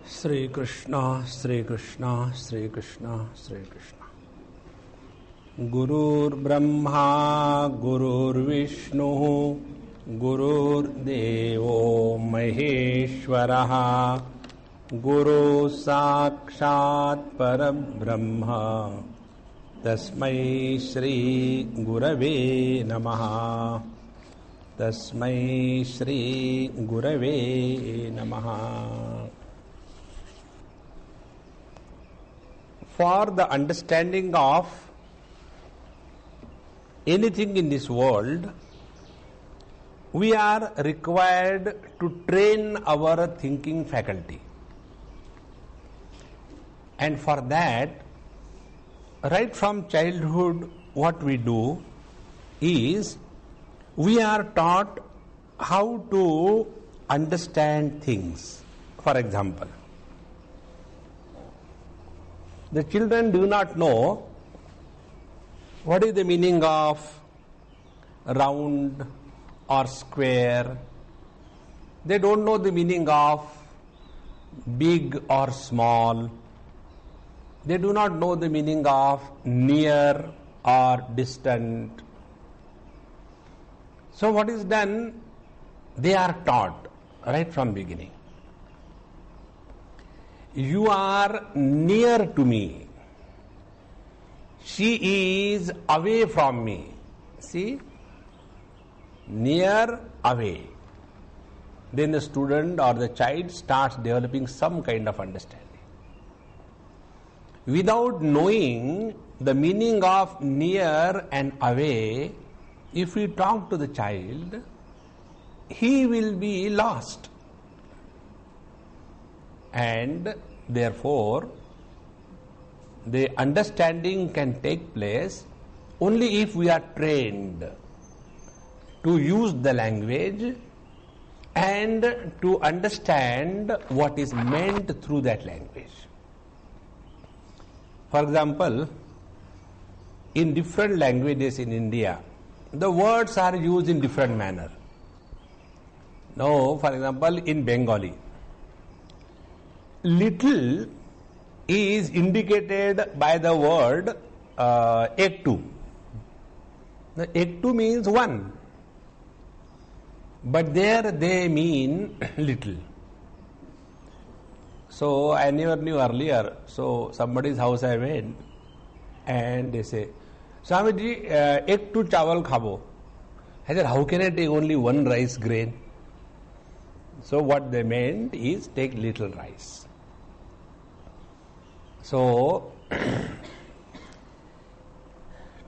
Sri Krishna, Sri Krishna, Sri Krishna, Sri Krishna. Gurur Brahma, Gurur Vishnu, Gurur Devo Maheshwaraha, Guru Sakshat Parabrahma, Tasmai Shri Gurave Namaha, Tasmai Shri Gurave Namaha. For the understanding of anything in this world, we are required to train our thinking faculty. And for that, right from childhood, what we do is we are taught how to understand things. For example, the children do not know what is the meaning of round or square. They don't know the meaning of big or small. They do not know the meaning of near or distant. So what is done? They are taught right from beginning. You are near to me. She is away from me. See? Near, away. Then the student or the child starts developing some kind of understanding. Without knowing the meaning of near and away, if we talk to the child, he will be lost. And therefore, the understanding can take place only if we are trained to use the language and to understand what is meant through that language. For example, in different languages in India, the words are used in different manner. Now, for example, in Bengali, little is indicated by the word ektu. The ektu means one, but there they mean little. So I never knew earlier. So somebody's house I went and they say, Swamiji, ektu chawal khabo. I said, how can I take only one rice grain? So what they meant is take little rice. So,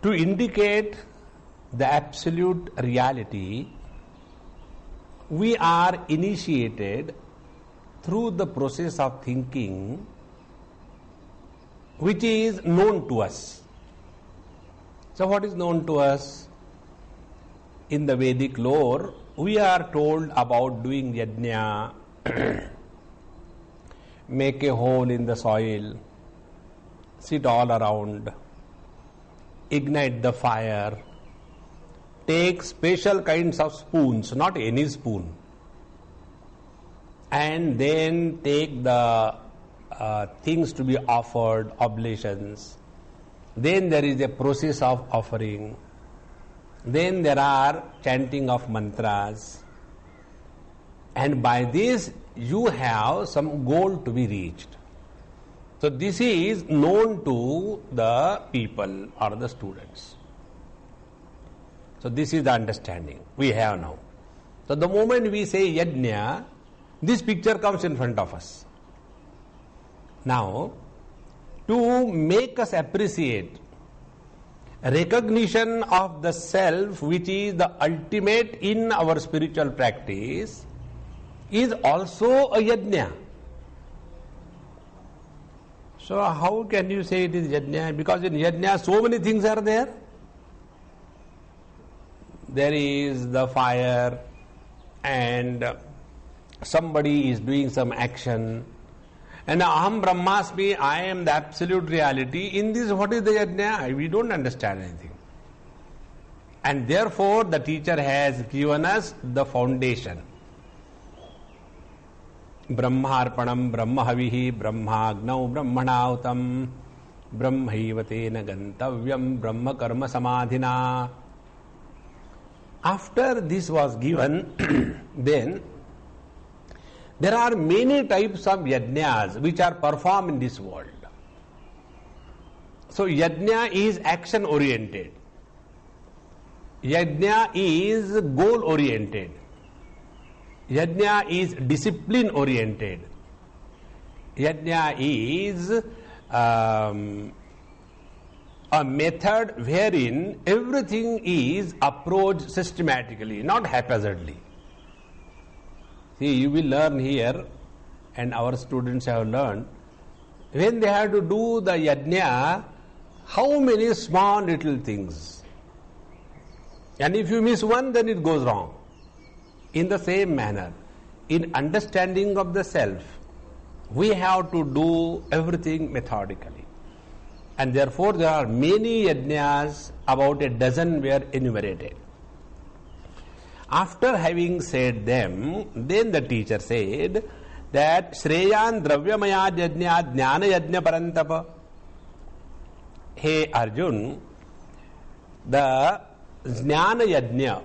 to indicate the absolute reality, we are initiated through the process of thinking which is known to us. So what is known to us? In the Vedic lore, we are told about doing yajna, make a hole in the soil, sit all around, ignite the fire, take special kinds of spoons, not any spoon, and then take the things to be offered, oblations. Then there is a process of offering. Then there are chanting of mantras. And by this you have some goal to be reached. So this is known to the people or the students. So this is the understanding we have now. So the moment we say yajna, this picture comes in front of us. Now, to make us appreciate recognition of the self, which is the ultimate in our spiritual practice, is also a yajna. So how can you say it is yajna? Because in yajna so many things are there. There is the fire and somebody is doing some action. And aham brahmasmi, I am the absolute reality. In this, what is the yajna? We don't understand anything. And therefore the teacher has given us the foundation. Brahmarpanam Brahmahavihi Brahmagnau Brahmanautam Brahmaiva tena gantavyam Brahma karma samadhina. After this was given, then there are many types of yajnas which are performed in this world. So yajna is action oriented. Yajna is goal oriented. Yajna is discipline oriented. Yajna is a method wherein everything is approached systematically, not haphazardly. See, you will learn here, and our students have learned, when they have to do the yajna, how many small little things. And if you miss one, then it goes wrong. In the same manner, in understanding of the self, we have to do everything methodically. And therefore, there are many yajnas, about a dozen were enumerated. After having said them, then the teacher said that Shreyan Dravyamaya Yajna Jnana Yajna Parantapa. Hey Arjun, the Jnana Yajna,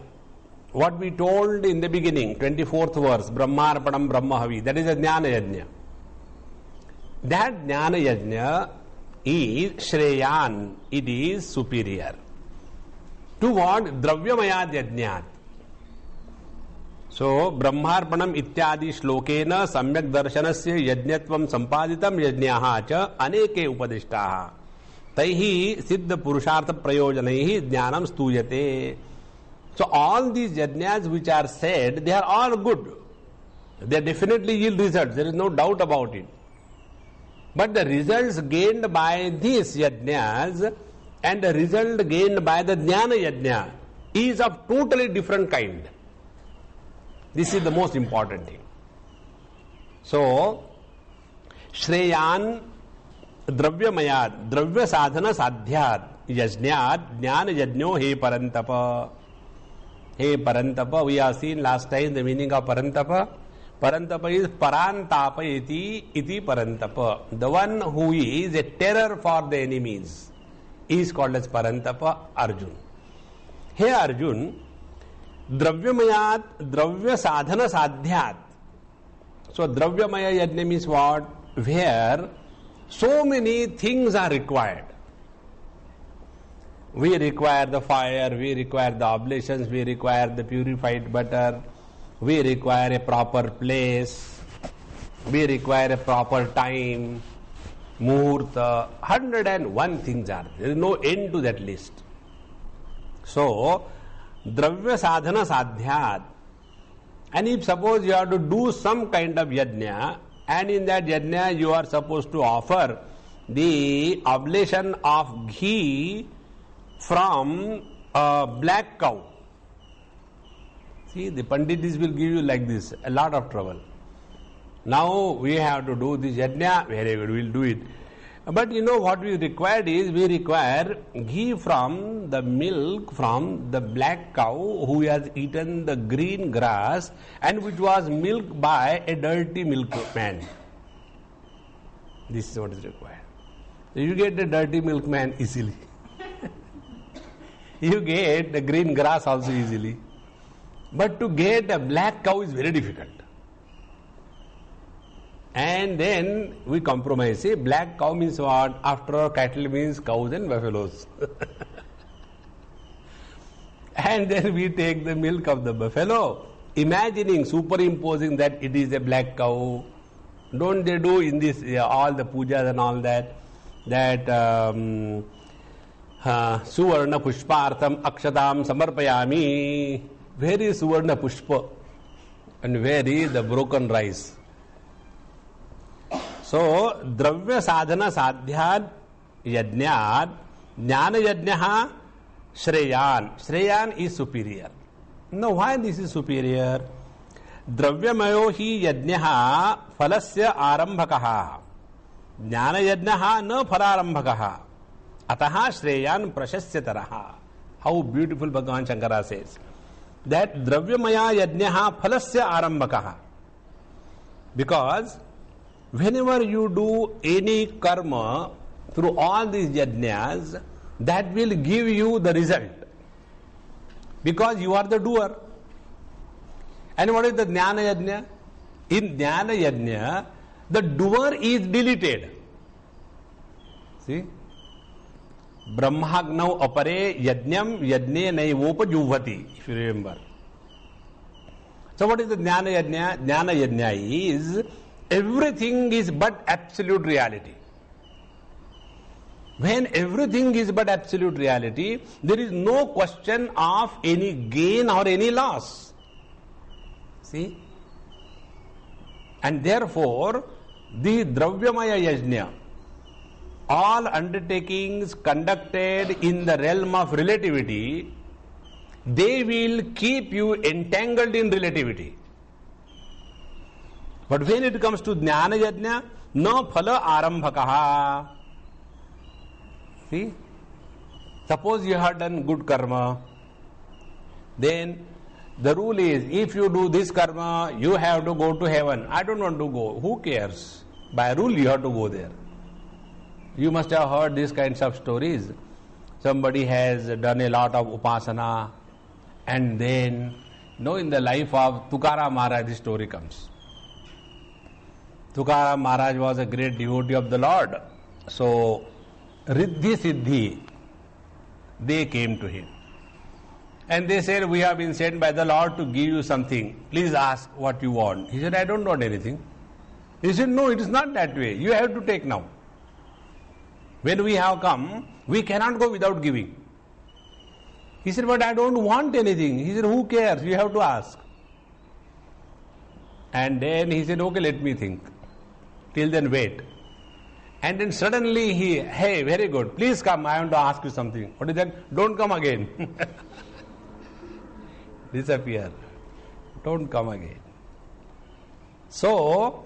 what we told in the beginning, 24th verse, Brahmarpanam Brahmahavi, that is a Jnana Yajna. That Jnana Yajna is Shreyan, it is superior to what? Dravyamaya Yajnat. So, Brahmarpanam ityadi shlokena samyak darshanasya yajnatvam sampaditam yajnyaha cha aneke upadishtaha. Taihi siddha purushartha prayojanaihi jnanam stuyate. So, all these yajnas which are said, they are all good. They definitely yield results. There is no doubt about it. But the results gained by these yajnas and the result gained by the jnana yajna is of totally different kind. This is the most important thing. So, Shreyan Dravyamayad, Dravya Sadhana Sadhyad, Yajnad, Jnana Yajno He Parantapa. He Parantapa, we have seen last time the meaning of Parantapa. Parantapa is Parantapa iti Parantapa. The one who is a terror for the enemies is called as Parantapa, Arjun. Hey Arjun, Dravyamayat, Dravya Sadhana Sadhyat. So Dravyamaya Yajna means what? Where so many things are required. We require the fire, we require the oblations, we require the purified butter, we require a proper place, we require a proper time, muhurta, 101 things are there. There is no end to that list. So, Dravya Sadhana Sadhyat. And if suppose you have to do some kind of yajna, and in that yajna you are supposed to offer the oblation of ghee from a black cow. See, the Panditis will give you like this, a lot of trouble. Now we have to do this yajna, very good, we will do it. But you know what we required is, we require ghee from the milk from the black cow who has eaten the green grass and which was milked by a dirty milkman. This is what is required. You get the dirty milkman easily. You get the green grass also easily. But to get a black cow is very difficult. And then we compromise. See, black cow means what? After all, cattle means cows and buffaloes. And then we take the milk of the buffalo, imagining, superimposing that it is a black cow. Don't they do in this, all the pujas and all that, Suvarna Pushpartham Akshatam Samarpayami. Where is Suvarna Pushpa? And where is the broken rice? So, Dravya Sadhana Sadhyad Yajnad, Jnana Yajnaha Shreyan. Shreyan is superior. Now, why this is superior? Dravyamayo hi yajnaha phalasya arambhakaha. Jnana yajnaha na phalarambhakaha. Ataha Shreyan prashasyataraha. How beautiful Bhagavan Shankara says. That Dravyamaya yajnaha phalasya arambhakaha. Because whenever you do any karma through all these yajnas, that will give you the result. Because you are the doer. And what is the jnana yajna? In jnana yajna, the doer is deleted. See? Brahmagnau apare yajnam yajne naivopajuvati, if you remember. So what is the jnana yajna? Jnana yajna is everything is but absolute reality. When everything is but absolute reality, there is no question of any gain or any loss. See? And therefore, the Dravyamaya Yajna, all undertakings conducted in the realm of relativity, they will keep you entangled in relativity. But when it comes to Jnana Yajna, no phala arambhakaha. See? Suppose you have done good karma, then the rule is, if you do this karma, you have to go to heaven. I don't want to go. Who cares? By rule, you have to go there. You must have heard these kinds of stories. Somebody has done a lot of upasana, and then, in the life of Tukaram Maharaj, this story comes. Tukaram Maharaj was a great devotee of the Lord. So, Riddhi Siddhi, they came to him. And they said, we have been sent by the Lord to give you something. Please ask what you want. He said, I don't want anything. He said, no, it is not that way. You have to take now. When we have come, we cannot go without giving. He said, but I don't want anything. He said, who cares? You have to ask. And then he said, okay, let me think. Till then wait. And then suddenly hey, very good. Please come, I want to ask you something. What is that? Don't come again. Disappear. Don't come again. So,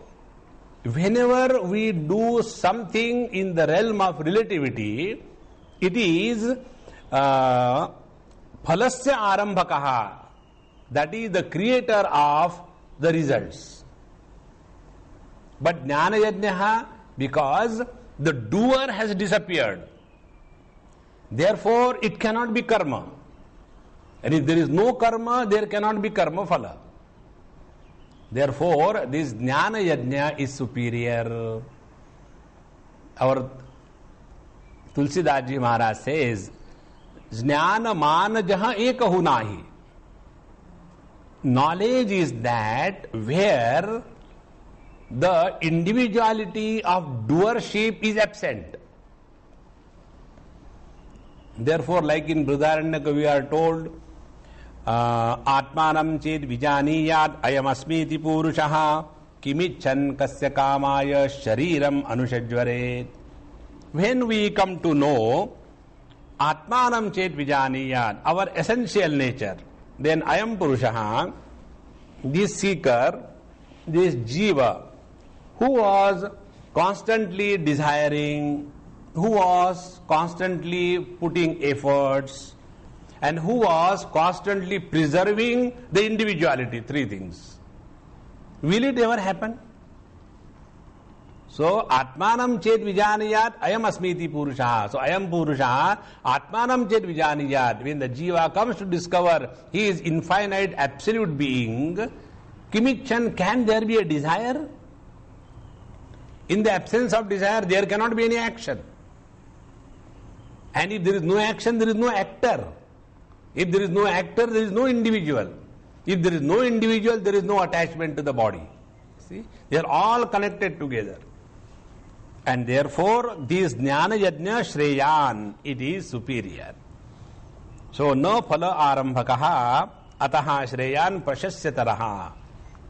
whenever we do something in the realm of relativity, it is phalasya arambhakaha. That is the creator of the results. But jnana yajnaha, because the doer has disappeared, therefore it cannot be karma. And if there is no karma, there cannot be karma phala. Therefore, this jnana yajna is superior. Our Tulsidas Ji Maharaj says, jnana mana jaha ekahu nahi. Knowledge is that where the individuality of doership is absent. Therefore, like in Brihadaranyaka we are told, Atmanam ched vijaniyat ayam asmiti purushaha kimichan kasya kamaya shariram anushajvaret. When we come to know Atmanam ched vijaniyat, our essential nature, then ayam purushaha, this seeker, this jiva, who was constantly desiring, who was constantly putting efforts, and who was constantly preserving the individuality, three things. Will it ever happen? So, Atmanam chet vijaniyat ayam asmiti purushaha. So, ayam purushaha, Atmanam chet vijaniyat. When the jiva comes to discover he is infinite, absolute being, kimichan, can there be a desire? In the absence of desire, there cannot be any action. And if there is no action, there is no actor. If there is no actor, there is no individual. If there is no individual, there is no attachment to the body. See? They are all connected together. And therefore, this jnana yajna shreyan, it is superior. So, no phala arambhakaha ataha shreyan prashasyataraha.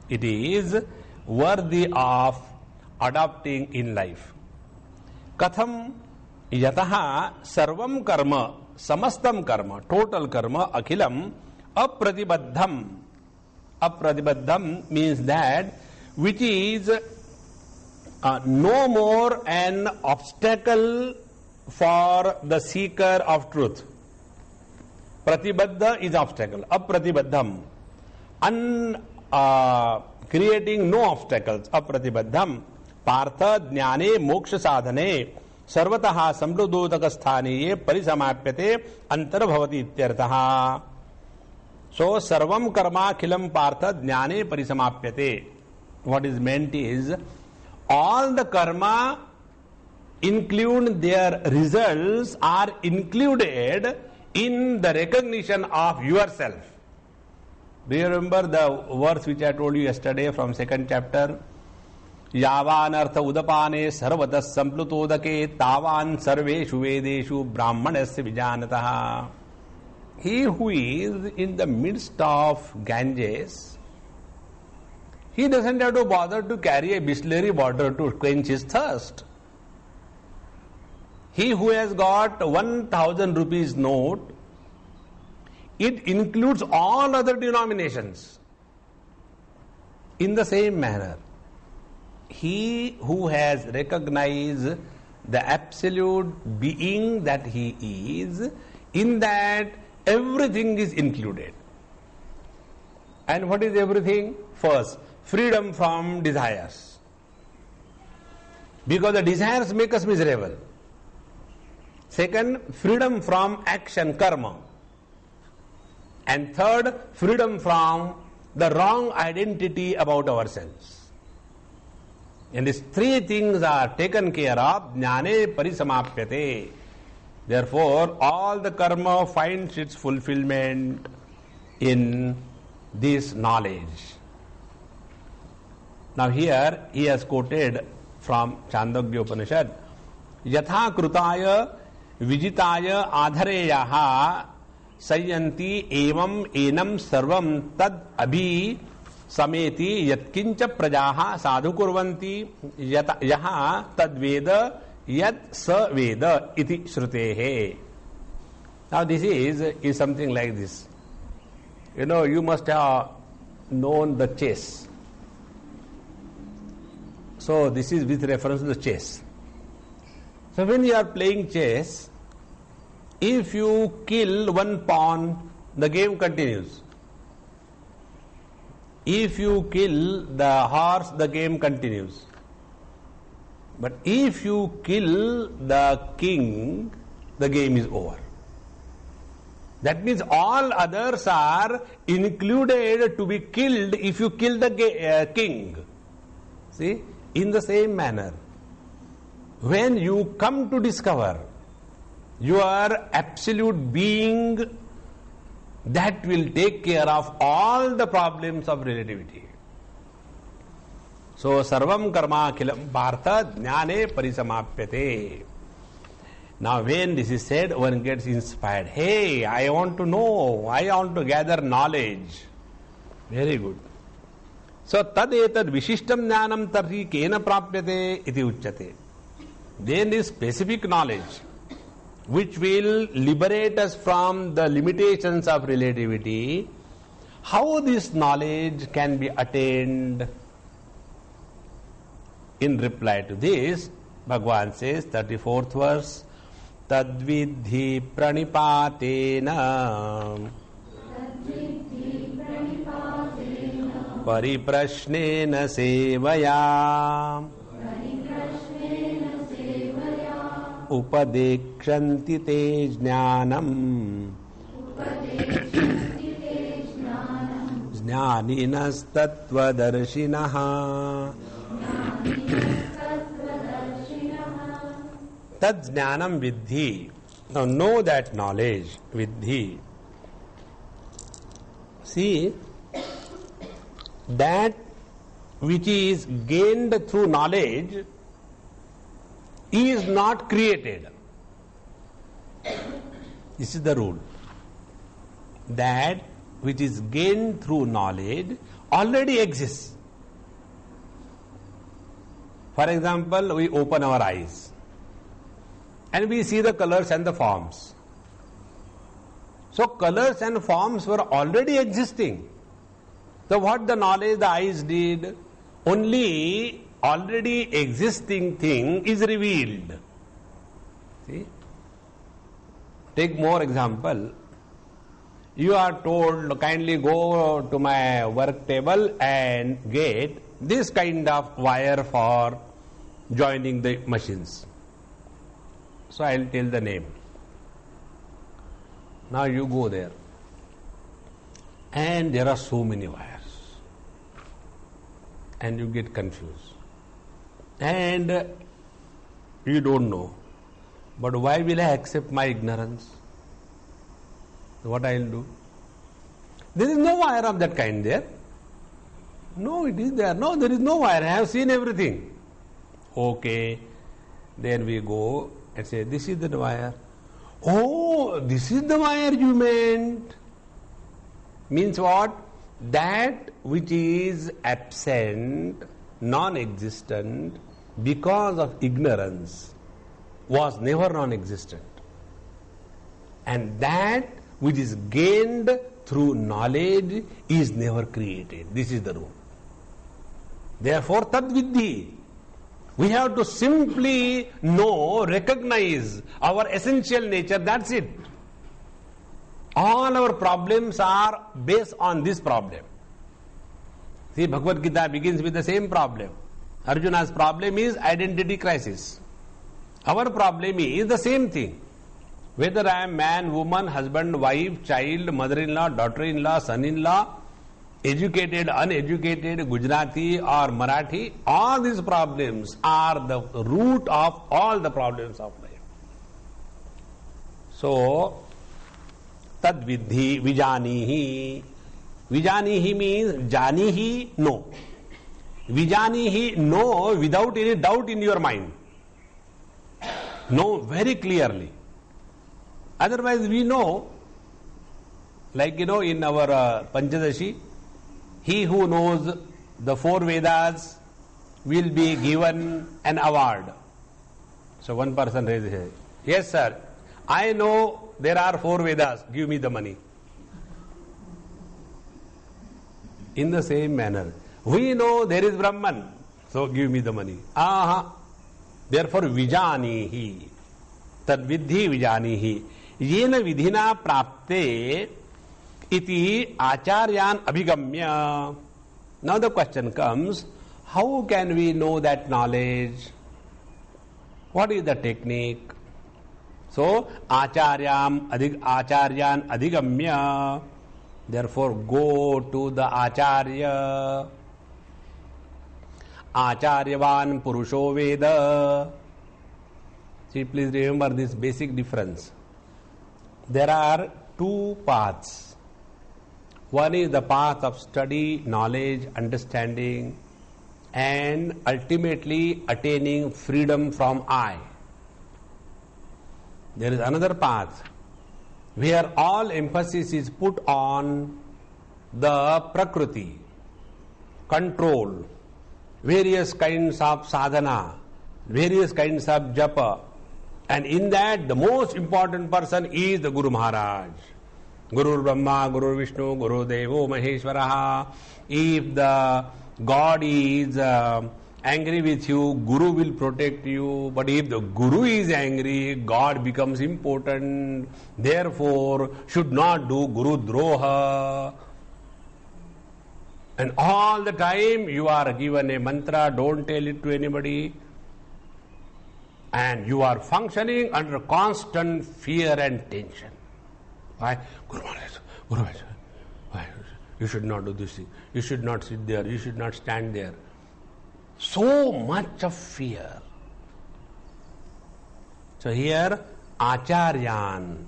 It is worthy of adopting in life. Katham yataha sarvam karma, samastam karma, total karma, akhilam, apratibaddham. Apratibaddham means that which is no more an obstacle for the seeker of truth. Pratibadda is obstacle. Apratibaddham. creating no obstacles. Apratibaddham partha jnane moksha sadhane sarvataha samrododaka sthaniye parisamapyate antarbhavati ityarthaha. So sarvam karma khilam partha jnane parisamapyate. What is meant is, all the karma include their results are included in the recognition of yourself. Do you remember the verse which I told you yesterday from second chapter? Yavan artha udapane sarvatas samplutodake tavan sarveshu vedeshu brahmanasya vijanataha. He who is in the midst of Ganges, he doesn't have to bother to carry a Bisleri water to quench his thirst. He who has got 1,000 rupees note, it includes all other denominations. In the same manner, he who has recognized the absolute being that he is, in that everything is included. And what is everything? First, freedom from desires. Because the desires make us miserable. Second, freedom from action, karma. And third, freedom from the wrong identity about ourselves. And these three things are taken care of, jnane parisamapyate. Therefore, all the karma finds its fulfillment in this knowledge. Now here he has quoted from Chandogya Upanishad, Yatha krutaya vijitaya adhareyaha sayanti evam enam sarvam tad abhi sameti yatkincha prajaha sadhu kurvanti yaha tad veda yat sa veda iti shrutehe. Now this is something like this. You know, you must have known the chess. So this is with reference to the chess. So when you are playing chess, if you kill one pawn, the game continues. If you kill the horse, the game continues. But if you kill the king, the game is over. That means all others are included to be killed if you kill the king. See? In the same manner, when you come to discover your absolute being, that will take care of all the problems of relativity. So, sarvam karma khilam partha jnane parisamapyate. Now, when this is said, one gets inspired. Hey, I want to know, I want to gather knowledge. Very good. So, tad etad vishishtam jnanam tarhi kena prapyate iti uchyate. Then this specific knowledge, which will liberate us from the limitations of relativity, how this knowledge can be attained? In reply to this, Bhagavan says, 34th verse, Tadvidhi pranipatena pariprashnena sevaya upadekshanti te jnanam jnaninas tattvadarshinaha tad jnanam vidhi. Now know that knowledge, vidhi. See, that which is gained through knowledge is not created. This is the rule. That which is gained through knowledge already exists. For example, we open our eyes and we see the colors and the forms. So colors and forms were already existing. So what the knowledge the eyes did, only already existing thing is revealed. See? Take more example. you are told, kindly go to my work table and get this kind of wire for joining the machines. So I will tell the name. Now you go there. And there are so many wires. And you get confused. And you don't know. But why will I accept my ignorance? What I will do? There is no wire of that kind there. No, it is there. No, there is no wire. I have seen everything. Okay. Then we go and say, this is the wire. Oh, this is the wire you meant. Means what? That which is absent, non-existent, because of ignorance, was never non-existent. And that which is gained through knowledge is never created. This is the rule. Therefore, tad viddhi. We have to simply know, recognize our essential nature, that's it. All our problems are based on this problem. See, Bhagavad Gita begins with the same problem. Arjuna's problem is identity crisis. Our problem is the same thing. Whether I am man, woman, husband, wife, child, mother-in-law, daughter-in-law, son-in-law, educated, uneducated, Gujarati or Marathi, all these problems are the root of all the problems of life. So, tad viddhi vijanihi. Vijanihi means janihi, no. Vijanihi, no, without any doubt in your mind. No, very clearly. Otherwise we know, like in our Panchadashi, he who knows the 4 Vedas will be given an award. So one person raised his hand. Yes sir, I know there are 4 Vedas, give me the money. In the same manner, we know there is Brahman, so give me the money. Therefore vijanihi, tad viddhi vijanihi. Yena vidhina prapte iti acharyan abhigamya. Now the question comes, how can we know that knowledge? What is the technique? So, acharyan adhigamya. Therefore, go to the acharya. Acharyavan purusho veda. See, please remember this basic difference. There are 2 paths. One is the path of study, knowledge, understanding, and ultimately attaining freedom from I. There is another path where all emphasis is put on the prakriti, control, various kinds of sadhana, various kinds of japa, and in that the most important person is the Guru Maharaj. Guru Brahma, Guru Vishnu, Guru Devo Maheshwaraha. If the God is angry with you, Guru will protect you. But if the Guru is angry, God becomes important. Therefore, should not do Guru Droha. And all the time you are given a mantra, don't tell it to anybody. And you are functioning under constant fear and tension. Why? Guru Maharaj, Guru Maharaj, why? You should not do this thing. You should not sit there. You should not stand there. So much of fear. So here, acharyan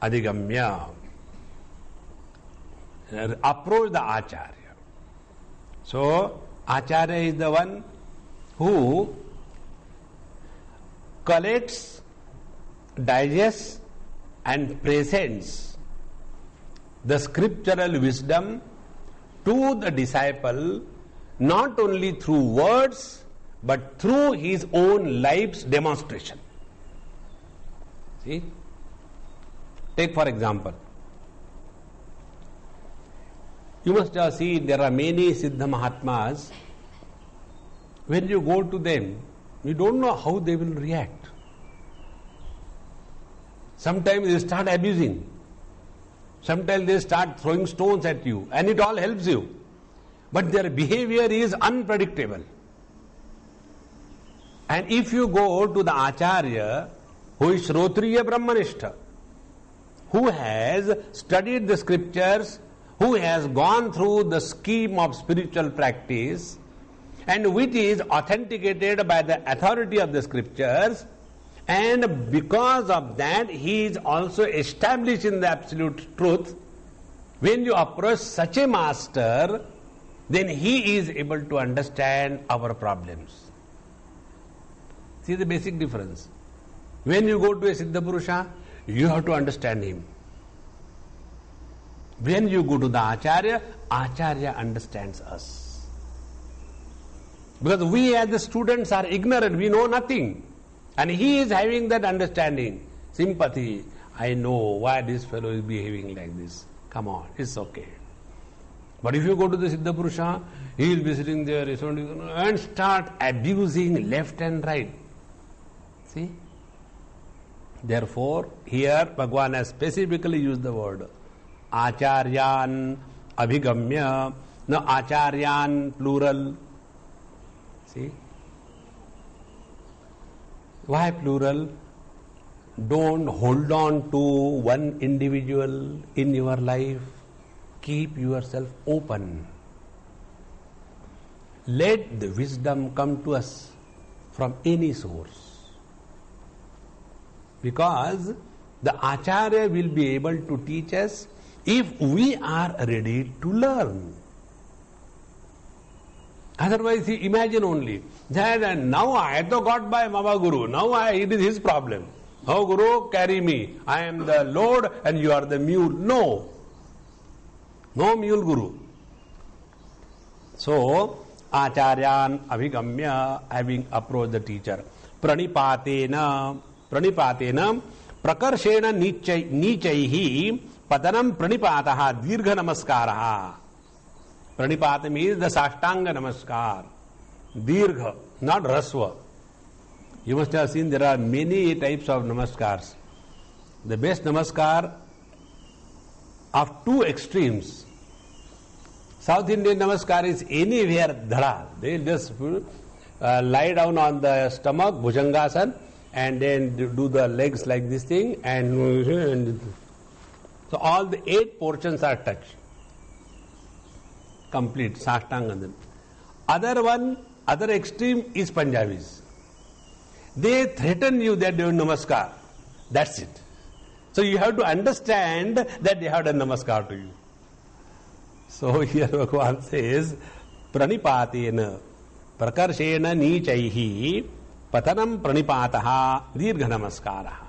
adhigamya. Approach the acharya. So, acharya is the one who collects, digests, and presents the scriptural wisdom to the disciple, not only through words but through his own life's demonstration. See? Take for example, you must have seen there are many Siddha Mahatmas. When you go to them, you don't know how they will react. Sometimes they start abusing. Sometimes they start throwing stones at you, and it all helps you. But their behavior is unpredictable. And if you go to the Acharya, who is Shrotriya Brahmanistha, who has studied the scriptures, who has gone through the scheme of spiritual practice, and which is authenticated by the authority of the scriptures, and because of that he is also established in the absolute truth, when you approach such a master, then he is able to understand our problems. See the basic difference. When you go to a Siddha Purusha, you have to understand him. When you go to the Acharya, Acharya understands us. Because we as the students are ignorant, we know nothing. And he is having that understanding, sympathy. I know why this fellow is behaving like this. Come on, it's okay. But if you go to the Siddha Purusha, he will be sitting there and start abusing left and right. See? Therefore, here Bhagavan has specifically used the word Acharyan Abhigamya, no Acharyan plural. See? Why plural? Don't hold on to one individual in your life. Keep yourself open. Let the wisdom come to us from any source. Because the Acharya will be able to teach us if we are ready to learn. Otherwise, imagine only that now I have got by Mama Guru, now it is his problem. Oh Guru, carry me. I am the Lord and you are the mule. No. No mule Guru. So, Acharyan Abhigamya, having approached the teacher. Pranipatena prakarshena nichaihi padanam pranipataha dirgha namaskaraha. Pranipata means the Sashtanga Namaskar. Dirgha, not Rasva. You must have seen there are many types of Namaskars. The best Namaskar of two extremes. South Indian Namaskar is anywhere dhada. They just lie down on the stomach, Bhujangasana, and then do the legs like this thing, and so all the 8 portions are touched. Complete, Sashtanga. Other extreme is Punjabis. They threaten you that they will Namaskar. That's it. So you have to understand that they have done Namaskar to you. So here Bhagavan says, Pranipatena prakarshena nichaihi patanam pranipataha dirgha namaskaraha.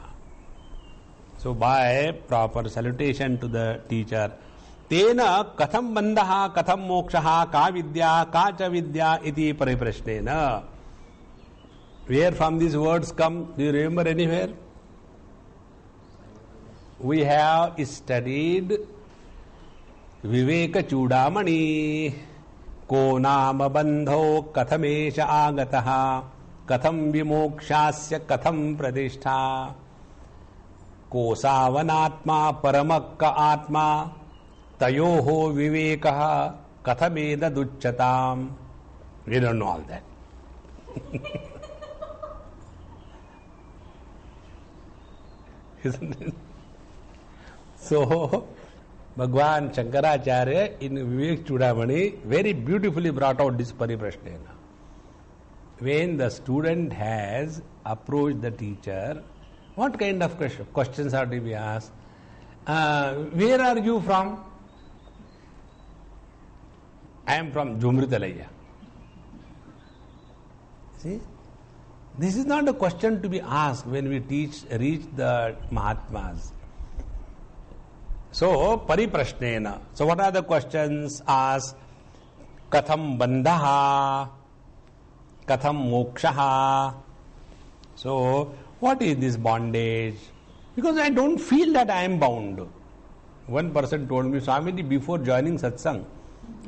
So by proper salutation to the teacher, Tena katham bandhaha katham mokshaha ka vidya ka cha vidya iti pariprashnena. Where from these words come? Do you remember anywhere? We have studied Viveka Chudamani Ko nama bandho kathamesha agataha katham vimokshasya katham pradishtha Ko savanatma paramakka atma Tayoho vivekaha kathameda ducchatam. We don't know all that. Isn't it? So, Bhagwan Shankaracharya in Vivek Chudamani very beautifully brought out this pariprashnena. When the student has approached the teacher, what kind of questions are to be asked? Where are you from? I am from Jumritalaya. See? This is not a question to be asked when we reach the Mahatmas. So, pariprashnena. So, what are the questions asked? Katham bandhaha, katham mokshaha. So, what is this bondage? Because I don't feel that I am bound. One person told me, Swamiji, before joining Satsang,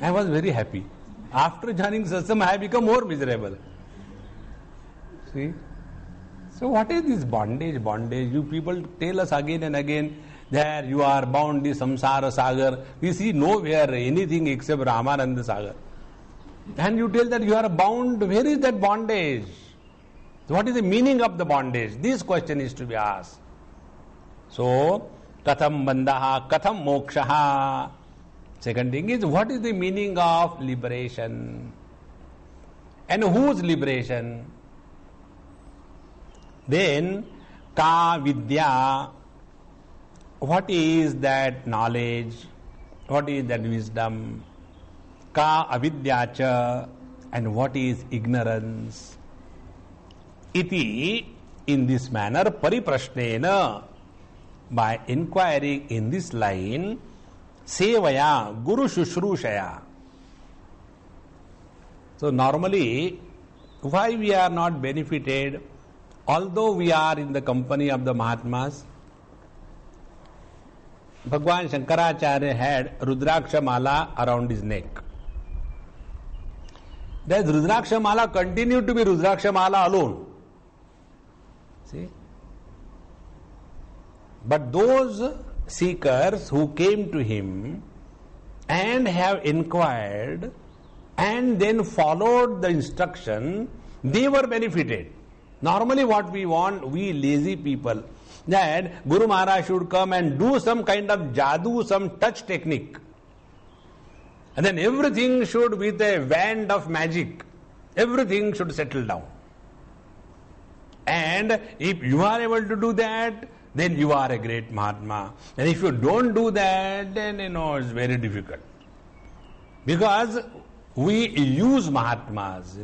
I was very happy. After joining Satsang, I have become more miserable. See? So what is this bondage? You people tell us again and again, there you are bound in samsara sagar. We see nowhere anything except Ramananda sagar. And you tell that you are bound. Where is that bondage? What is the meaning of the bondage? This question is to be asked. So, katham bandhaha, katham mokshaha. Second thing is, what is the meaning of liberation? And whose liberation? Then, ka vidya. What is that knowledge? What is that wisdom? Ka avidyacha. And what is ignorance? Iti, in this manner, pariprashnena, by inquiring in this line, sevaya, guru shushrushaya. So normally, why we are not benefited, although we are in the company of the Mahatmas? Bhagwan Shankaracharya had Rudraksha Mala around his neck. Does Rudraksha Mala continue to be Rudraksha Mala alone? See? But those seekers who came to him and have inquired and then followed the instruction, they were benefited. Normally what we want, we lazy people, that Guru Maharaj should come and do some kind of jadoo, some touch technique. And then everything should, with a wand of magic, everything should settle down. And if you are able to do that, then you are a great Mahatma. And if you don't do that, then it's very difficult. Because we use Mahatmas,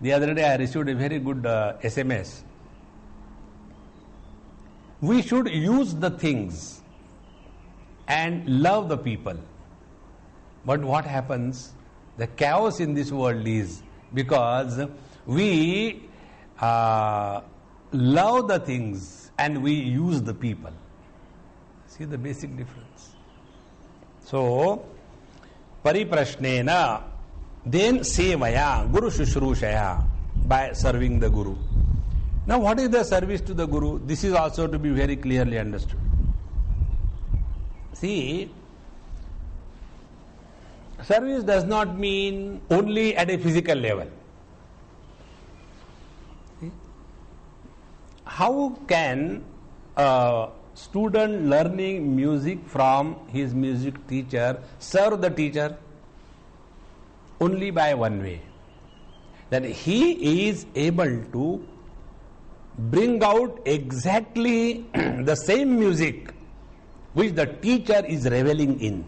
The other day I received a very good SMS. We should use the things and love the people. But what happens? The chaos in this world is because we love the things and we use the people. See the basic difference. So, pariprashnena, then sevaya, guru shushrushaya, by serving the Guru. Now what is the service to the Guru? This is also to be very clearly understood. See, service does not mean only at a physical level. See? How can a student learning music from his music teacher serve the teacher? Only by one way. That he is able to bring out exactly the same music which the teacher is reveling in.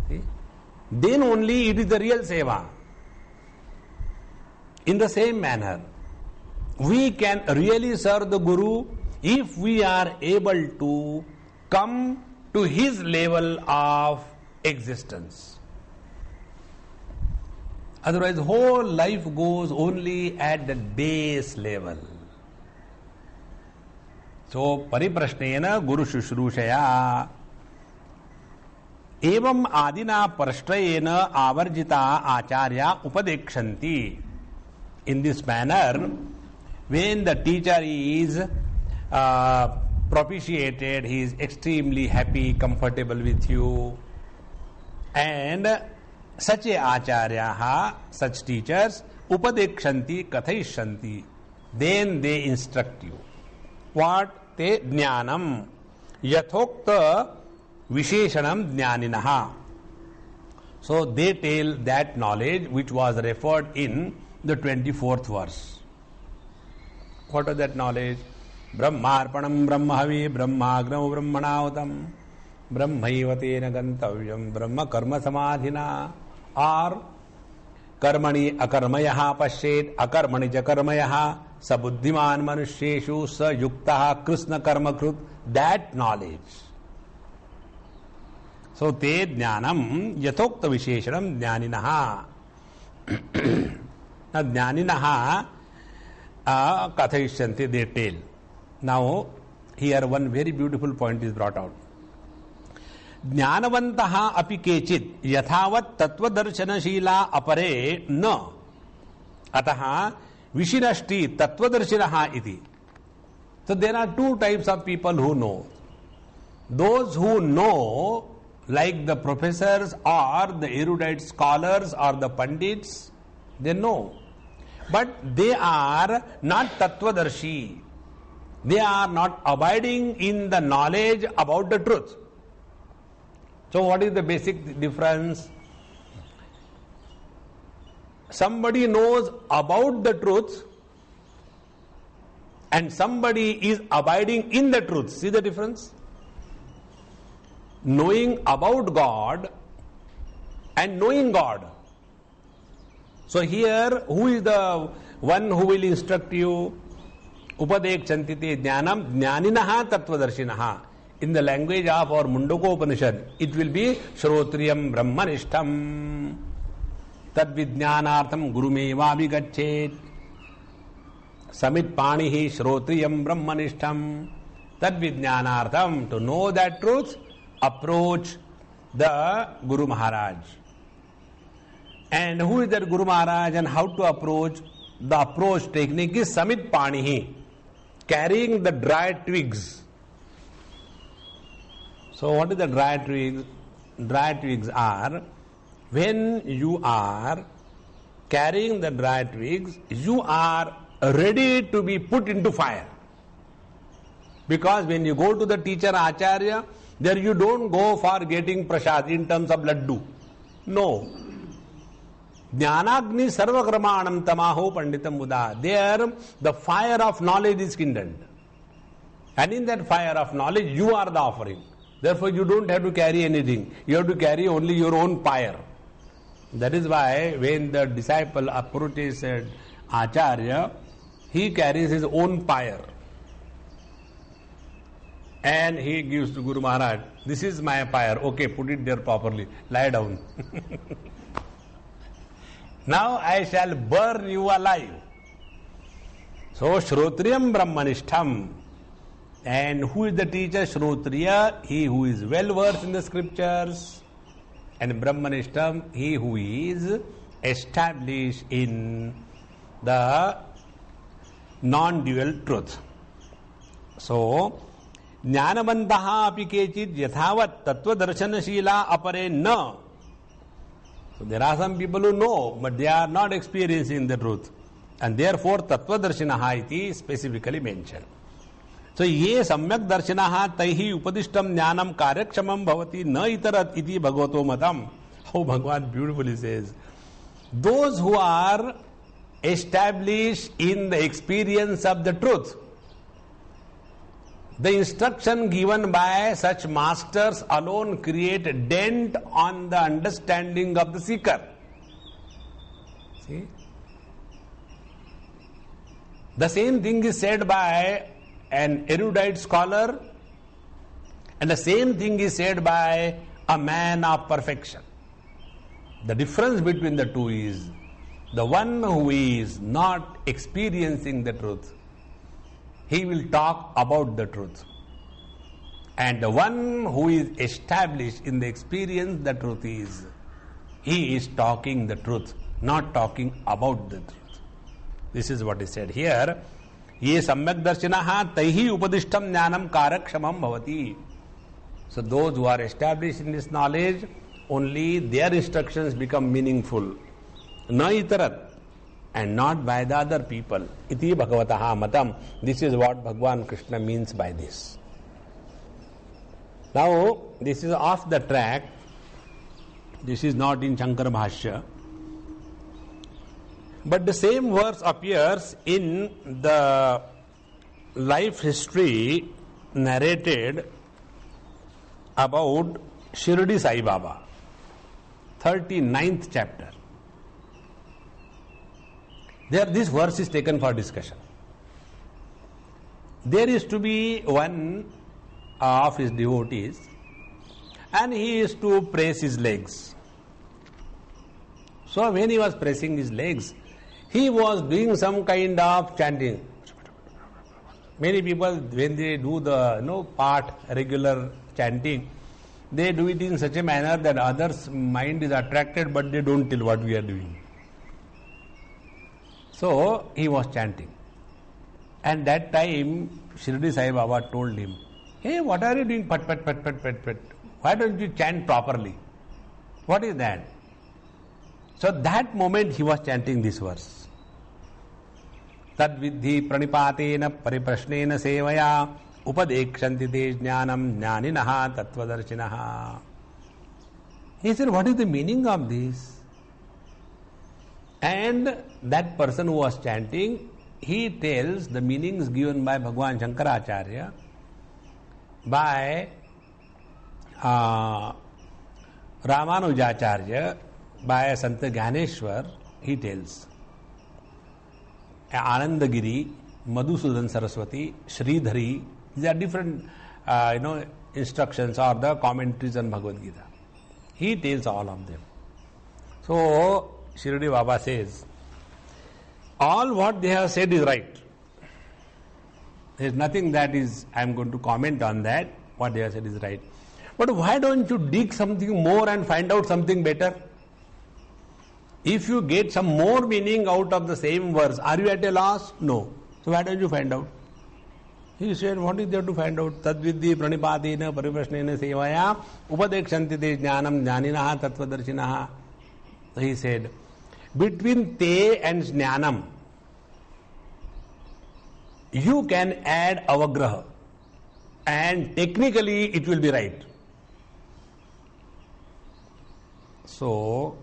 See? Then only it is the real seva. In the same manner, we can really serve the Guru if we are able to come to his level of existence. Otherwise, whole life goes only at the base level. So, pariprashnena guru shushrushaya evam adina prashrayena avarjita acharya upadekshanti. In this manner, when the teacher is propitiated, he is extremely happy, comfortable with you, and such a acharyaha, such teachers, upadekshanti, kathaishanti, then they instruct you. What? Te jnanam, yathokta visheshanam jnaninaha. So they tell that knowledge which was referred in the 24th verse. What is that knowledge? Brahmarpanam brahmahavi brahmagnam brahmanautam brahmaivate nagantavyam brahma karma samadhina. Or karmani akarmayaha pashet akarmani jakarmayaha sabuddhiman manusheshu sa yuktaha krishna karma krut. That knowledge. So te jnanam yathokta visheshanam jnaninaha. Now jnaninaha kathaishanti, they tell. Now here one very beautiful point is brought out. Jnanavantaha api kechit yathavat tattvadarshanaशीला apare na ataha vishinashti tattvadarshinaha iti. So there are two types of people who know. Those who know, like the professors or the erudite scholars or the pandits, they know. But they are not tattvadarshi. They are not abiding in the knowledge about the truth. So what is the basic difference? Somebody knows about the truth and somebody is abiding in the truth. See the difference? Knowing about God and knowing God. So here, who is the one who will instruct you? Upadekshantite jnanam jnaninaha tattvadarshinaha. In the language of our Mundaka Upanishad, it will be Shrotriyam Brahmanishtam Tadvidnyanartham Gurumeva Vigachet Samit Panihi Shrotriyam Brahmanishtam Tadvidnyanartham. To know that truth, approach the Guru Maharaj. And who is that Guru Maharaj and how to approach? The approach technique is Samit Panihi, carrying the dry twigs. So what is the dry twigs? Dry twigs are, when you are carrying the dry twigs, you are ready to be put into fire. Because when you go to the teacher Acharya, there you don't go for getting prasad in terms of laddu. No. Jnanagni sarvakramanam tamaho panditam buddha. There the fire of knowledge is kindled. And in that fire of knowledge, you are the offering. Therefore, you don't have to carry anything. You have to carry only your own pyre. That is why when the disciple approaches Acharya, he carries his own pyre. And he gives to Guru Maharaj, this is my pyre. Okay, put it there properly. Lie down. Now I shall burn you alive. So, Shrotriyam Brahmanishtam. And who is the teacher? Shrotriya, he who is well versed in the scriptures. And Brahmanishtam, he who is established in the non-dual truth. So, Jnanavantaha api kechit yathavat tattva darshanashila apare na. So there are some people who know, but they are not experiencing the truth. And therefore, tattva darshinaha iti specifically mentioned. So, ye samyak darshinaha taihi upadishtam jnanam karyakshamam bhavati na itarat iti bhagavato matam. How Bhagavan beautifully says. Those who are established in the experience of the truth, the instruction given by such masters alone create a dent on the understanding of the seeker. See? The same thing is said by an erudite scholar, and the same thing is said by a man of perfection. The difference between the two is the one who is not experiencing the truth, he will talk about the truth. And the one who is established in the experience, the truth is, he is talking the truth, not talking about the truth. This is what is said here. Ye samyak darshinaha taihi upadishtam jnanam karakshamam bhavati. So those who are established in this knowledge, only their instructions become meaningful. Na itarat. And not by the other people. Iti bhagavataha matam. This is what Bhagavan Krishna means by this. Now, this is off the track. This is not in Shankar Bhashya. But the same verse appears in the life history narrated about Shirdi Sai Baba, 39th chapter. There, this verse is taken for discussion. There is to be one of his devotees, and he is to press his legs. So when he was pressing his legs, he was doing some kind of chanting. Many people, when they do the part, regular chanting, they do it in such a manner that others' mind is attracted, but they don't tell what we are doing. So he was chanting. And that time, Shirdi Sai Baba told him, Hey, what are you doing? Pat, pat, pat, pat, pat, pat. Why don't you chant properly? What is that? So that moment he was chanting this verse. Tad vidhi pranipatena pariprashnena sevaya upadekshanti te jnanam jnaninaha tattvadarshinaha. He said, what is the meaning of this? And that person who was chanting, he tells the meanings given by Bhagwan Shankaracharya, by Ramanujacharya, by Santa Gyaneshwar, he tells. Anandagiri, Madhusudan Saraswati, Sridhari, these are different instructions or the commentaries on Bhagavad Gita. He tells all of them. So, Shirdi Baba says, all what they have said is right. There is nothing that is, I am going to comment on that. What they have said is right. But why don't you dig something more and find out something better? If you get some more meaning out of the same verse, are you at a loss? No. So why don't you find out? He said, what is there to find out? Tadvidhi pranipadena pariprashnena sevaya upadekshanti te jnanam jnaninaha tattvadarshinaha. So he said, between te and jnanam, you can add avagraha and technically it will be right. So,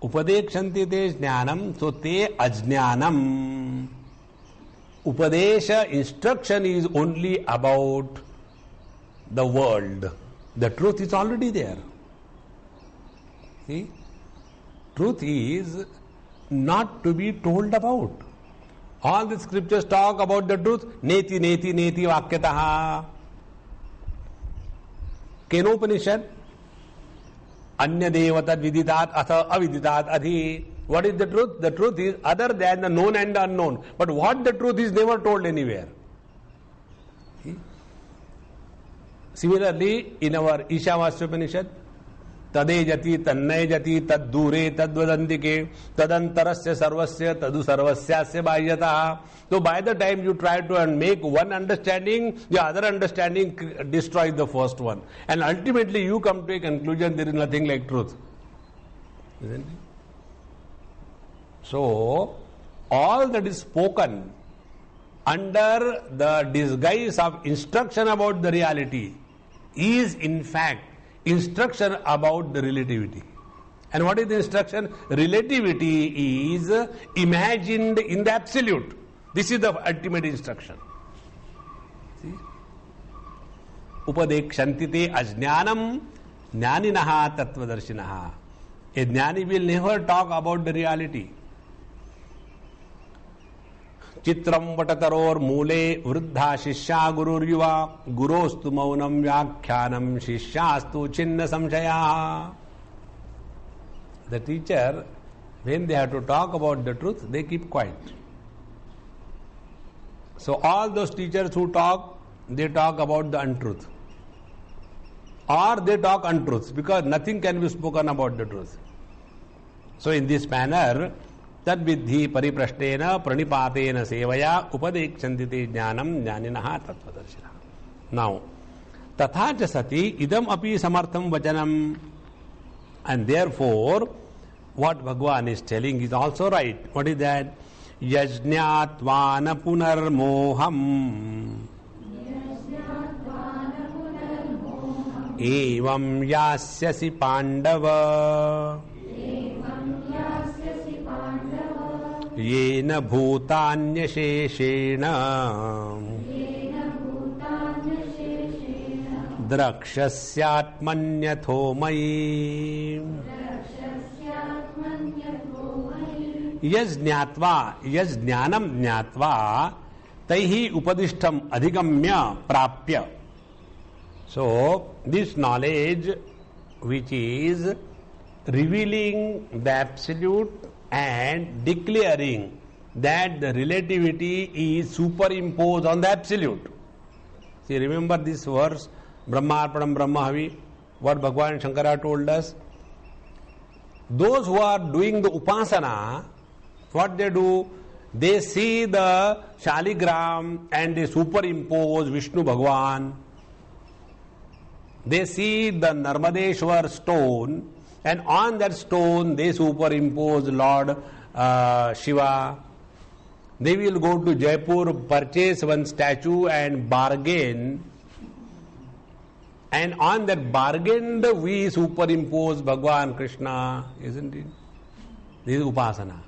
upadekshanti te jnanam, so te ajnanam. Upadesha, instruction is only about the world. The truth is already there. See? Truth is not to be told about. All the scriptures talk about the truth. Neti, neti, neti, vakyataha. Kenopanishad. Anya devatad viditat atha aviditat adhi. What is the truth? The truth is other than the known and the unknown. But what the truth is never told anywhere. See? Similarly, in our Ishavasyopanishad, tade jati tannay jati tad dure tad vadantike tadantarasya sarvasya tadu sarvasyasya bhayyataha. So by the time you try to make one understanding, the other understanding destroys the first one. And ultimately you come to a conclusion there is nothing like truth. Isn't it? So, all that is spoken under the disguise of instruction about the reality is in fact instruction about the relativity. And what is the instruction? Relativity is imagined in the absolute. This is the ultimate instruction. See? Upadekshanti te ajnanam jnaninaha tattvadarshinaha. A jnani will never talk about the reality. Chitram vatataror mule vruddha shishya gurur yuva gurostu maunam vyakhyanam shishyastu chinna samshaya. The teacher, when they have to talk about the truth, they keep quiet. So all those teachers who talk, they talk about the untruth. Or they talk untruths because nothing can be spoken about the truth. So in this manner, tad vidhi pariprashtena pranipatena sevaya upadekshanti te jnanam jnaninaha tattvadarshinaha. Now, tatha cha sati idam api samartham vachanam. And therefore, what Bhagwan is telling is also right. What is that? Yajñatvana punarmoham evam yasyasi pandava yena bhutanyasheshena drakshasyaatmanyatho mayi yajñatva yajñanam jñatva taihi upadishtam adhigamya prapya. So this knowledge which is revealing the absolute and declaring that the relativity is superimposed on the absolute. See, remember this verse, Brahmarpanam Brahmahavi, what Bhagwan Shankara told us? Those who are doing the upasana, what they do? They see the Shaligram and they superimpose Vishnu Bhagwan. They see the Narmadeshwar stone, and on that stone they superimpose Lord Shiva. They will go to Jaipur, purchase one statue and bargain, and on that bargain we superimpose Bhagwan Krishna, isn't it? This is Upasana.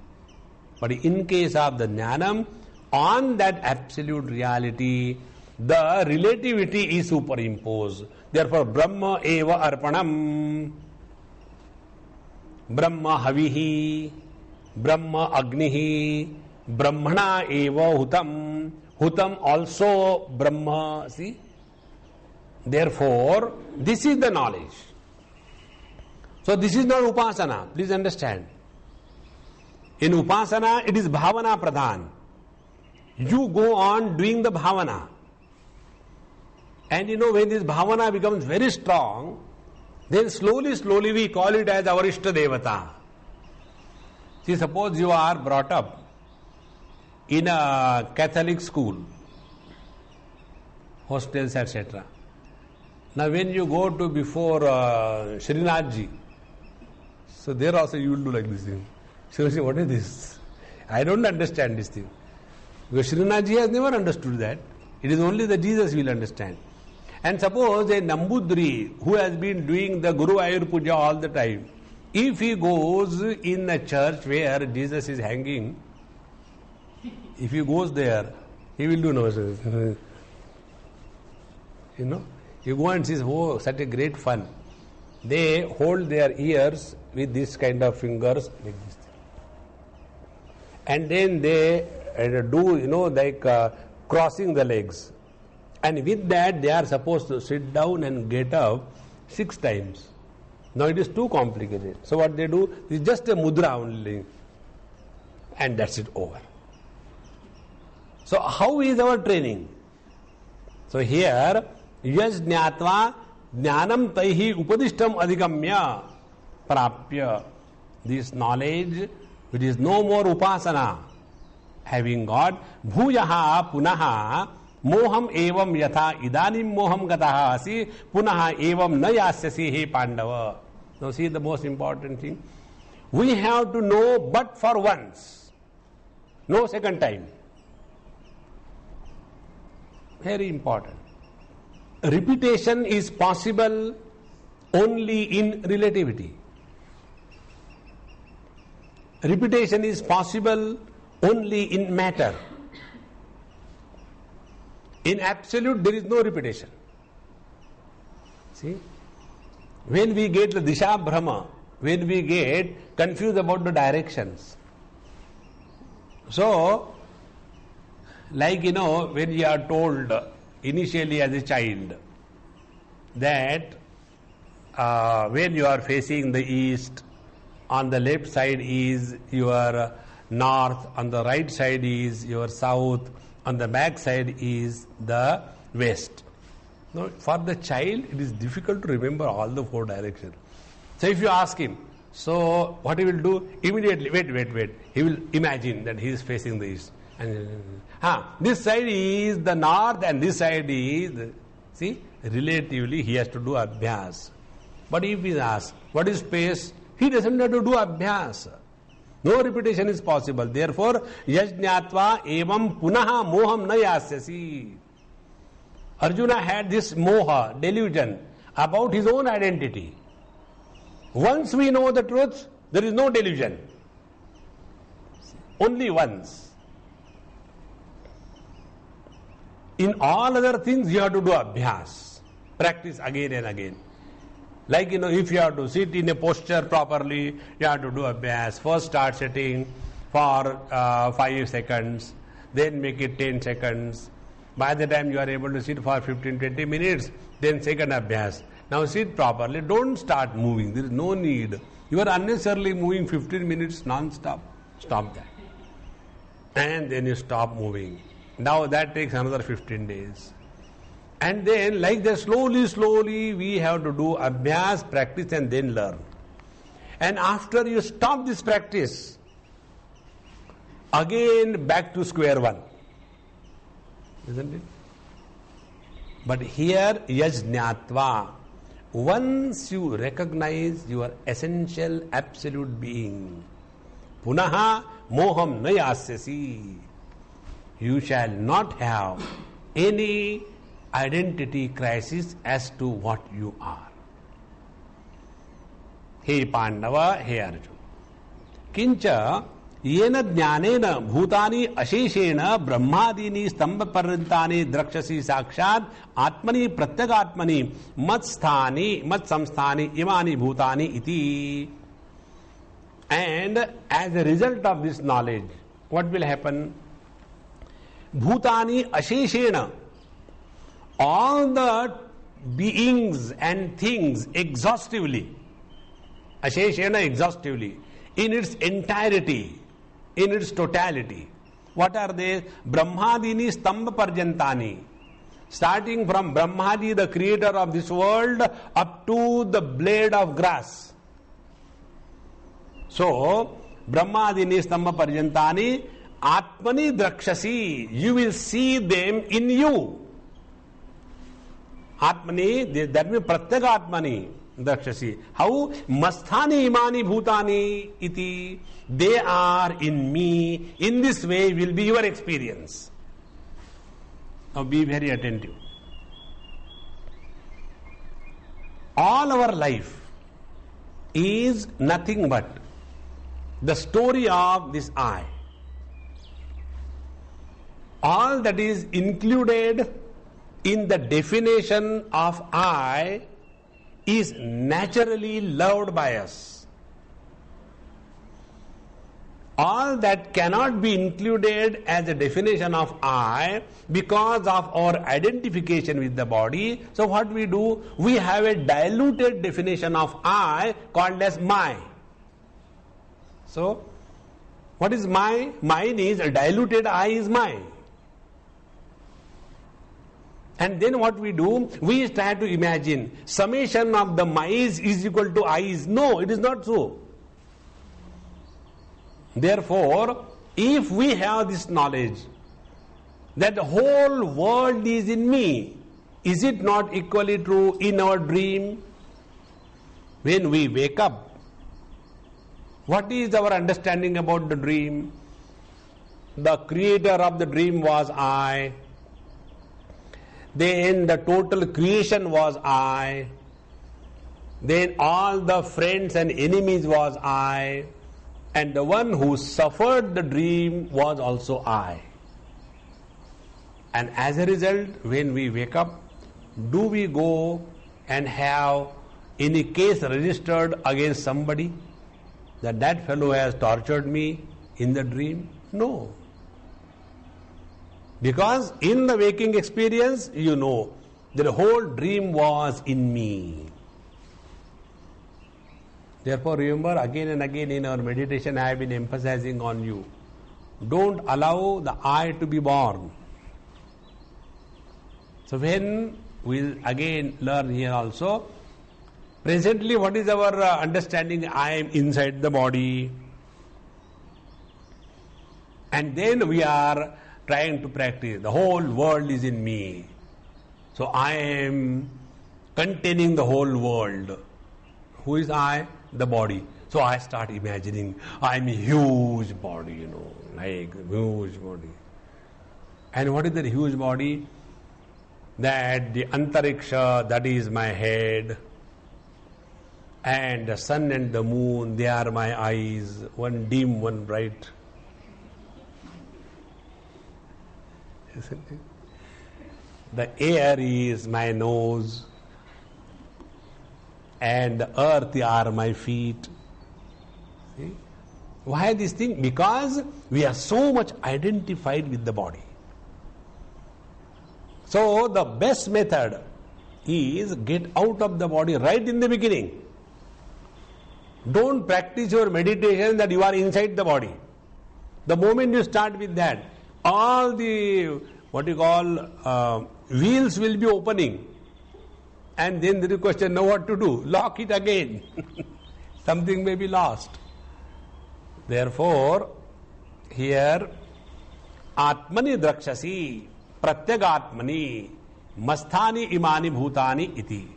But in case of the Jnanam, on that absolute reality, the relativity is superimposed. Therefore, Brahma eva arpanam, Brahma havihi, Brahma agnihi, Brahmana eva hutam, hutam also Brahma. See? Therefore, this is the knowledge. So this is not Upasana. Please understand. In Upasana, it is Bhavana Pradhan. You go on doing the Bhavana. And when this Bhavana becomes very strong, then slowly we call it as our Ishta Devata. See, suppose you are brought up in a Catholic school, hostels, etc. Now when you go to before Shrimad ji, so there also you will do like this thing. So you say, what is this? I don't understand this thing. Because Shrimad ji has never understood that. It is only the Jesus will understand. And suppose a Nambudri who has been doing the Guru Ayur Puja all the time, if he goes in a church where Jesus is hanging, if he goes there, he will do no. You go and see, oh, such a great fun. They hold their ears with this kind of fingers like this. And then they do, like crossing the legs. And with that, they are supposed to sit down and get up 6 times. Now it is too complicated. So what they do is just a mudra only. And that's it, over. So how is our training? So here, yas jnatva jnanam taihi upadishtam adhikamya prapya. This knowledge, it is no more upasana. Having got bhuyaha punaha moham evam yatha idanim moham gataha asi punaha evam na yasyasi he Pandava. Now see the most important thing. We have to know but for once. No second time. Very important. Repetition is possible only in relativity. Repetition is possible only in matter. In absolute, there is no repetition. See? When we get the Disha Brahma, when we get confused about the directions. So, like when you are told initially as a child that when you are facing the east, on the left side is your north, on the right side is your south, on the back side is the west. Now, for the child, it is difficult to remember all the 4 directions. So if you ask him, so what he will do? Immediately, wait. He will imagine that he is facing the east. And this side is the north and this side is see, relatively he has to do abhyas. But if he is asked, what is space? He doesn't have to do abhyas. No repetition is possible. Therefore, yajñatva evam punaha moham na yasyasi. Arjuna had this moha, delusion, about his own identity. Once we know the truth, there is no delusion. Only once. In all other things, you have to do abhyas. Practice again and again. Like, if you have to sit in a posture properly, you have to do abhyas. First start sitting for 5 seconds, then make it 10 seconds. By the time you are able to sit for 15-20 minutes, then second abhyas. Now sit properly. Don't start moving. There is no need. You are unnecessarily moving 15 minutes non-stop. Stop that. And then you stop moving. Now that takes another 15 days. And then like that slowly we have to do abhyas, practice and then learn. And after you stop this practice, again back to square one. Isn't it? But here, yajñātva, once you recognize your essential absolute being, punaha moham na yasyasi, you shall not have any identity crisis as to what you are. He Pandava, he Arjuna. Kincha येन ज्ञानेन भूतानि अशेषेण ब्रह्मादीनि स्तंभ पर्यंतानि द्रक्ष्यसि साक्षात् आत्मनि प्रत्यगात्मनि मत्स्थानि मत्संस्थानि इमानि भूतानि इति. And as a result of this knowledge, what will happen? Bhutani asheshena, all the beings and things exhaustively, asheshena exhaustively, in its entirety, in its totality. What are they? Brahmadini stambha parjantani. Starting from Brahmadi, the creator of this world, up to the blade of grass. So, Brahmadini stambha parjantani, Atmani drakshasi, you will see them in you. Atmani, that means pratyaka Atmani drakshasi. How? Masthani imani bhutani iti. They are in me. In this way will be your experience. Now be very attentive. All our life is nothing but the story of this I. All that is included in the definition of I is naturally loved by us. All that cannot be included as a definition of I because of our identification with the body. So what we do? We have a diluted definition of I called as my. So what is my? Mine is a diluted I is mine. And then what we do? We try to imagine summation of the my's is equal to I's. No, it is not so. Therefore, if we have this knowledge that the whole world is in me, is it not equally true in our dream? When we wake up, what is our understanding about the dream? The creator of the dream was I. Then the total creation was I. Then all the friends and enemies was I. And the one who suffered the dream was also I. And as a result, when we wake up, do we go and have any case registered against somebody that fellow has tortured me in the dream? No. Because in the waking experience, you know that the whole dream was in me. Therefore, remember, again and again in our meditation, I have been emphasizing on you. Don't allow the I to be born. So when we'll again learn here also, presently what is our understanding? I am inside the body. And then we are trying to practice. The whole world is in me. So I am containing the whole world. Who is I? The body. So I start imagining I am a huge body, like a huge body. And what is that huge body? That the antariksha, that is my head. And the sun and the moon, they are my eyes. One dim, one bright. Isn't it? The air is my nose. And the earth are my feet. See? Why this thing? Because we are so much identified with the body. So the best method is get out of the body right in the beginning. Don't practice your meditation that you are inside the body. The moment you start with that, all the wheels will be opening. And then there is a question, now what to do? Lock it again. Something may be lost. Therefore, here, Atmani drakshasi, pratyagatmani, masthani imani bhutani iti.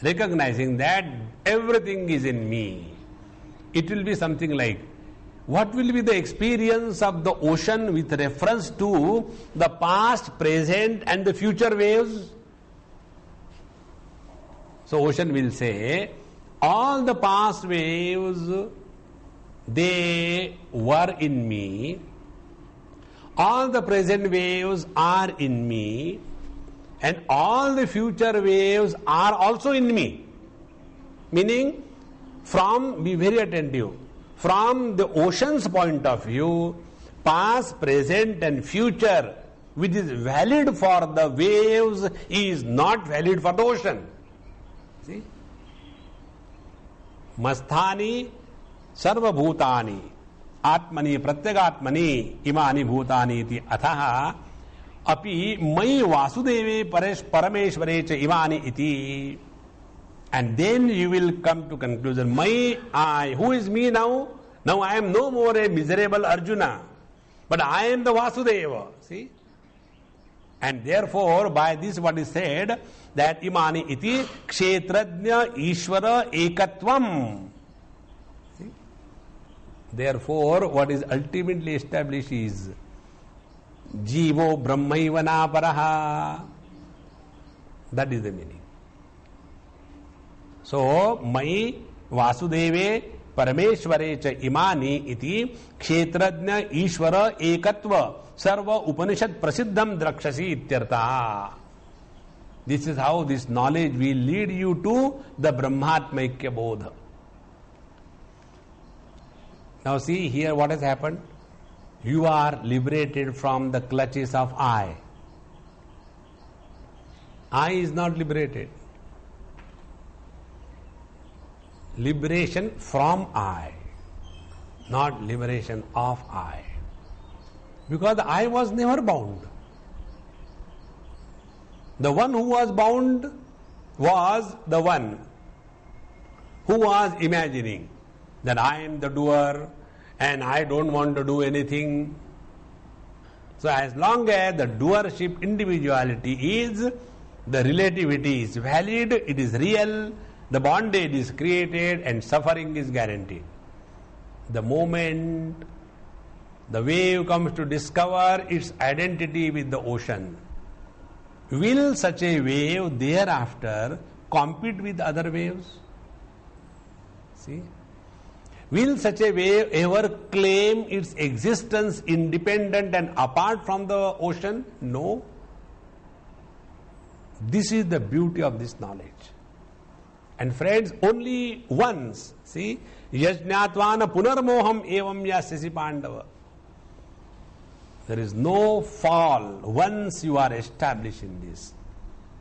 Recognizing that everything is in me. It will be something like, what will be the experience of the ocean with reference to the past, present and the future waves? So ocean will say, all the past waves, they were in me. All the present waves are in me. And all the future waves are also in me. Meaning, be very attentive. From the ocean's point of view, past, present and future, which is valid for the waves, is not valid for the ocean. See? Masthani sarva bhutani atmani pratyagatmani imani bhutani iti athaha api mai vasudeve parameshvare cha imani iti. And then you will come to conclusion, I, who is me now? Now I am no more a miserable Arjuna, but I am the Vasudeva. See? And therefore, by this what is said, that imani iti kshetrajna ishvara ekatvam. See? Therefore, what is ultimately established is jivo brahmaiva naparaha. That is the meaning. So, mai vasudeve parameshvare cha imani iti kshetrajna ishvara ekatva sarva upanishad prasiddham drakshasi ityartha. This is how this knowledge will lead you to the Brahmatmaikya Bodha. Now see here what has happened. You are liberated from the clutches of I. I is not liberated. Liberation from I, not liberation of I. Because I was never bound. The one who was bound was the one who was imagining that I am the doer and I don't want to do anything. So as long as the doership individuality is, the relativity is valid, it is real, the bondage is created and suffering is guaranteed. The moment the wave comes to discover its identity with the ocean, will such a wave thereafter compete with other waves? See? Will such a wave ever claim its existence independent and apart from the ocean? No. This is the beauty of this knowledge. And friends, only once, see, yajnatvana punarmoham evam yasyasi pandava. There is no fall once you are established in this.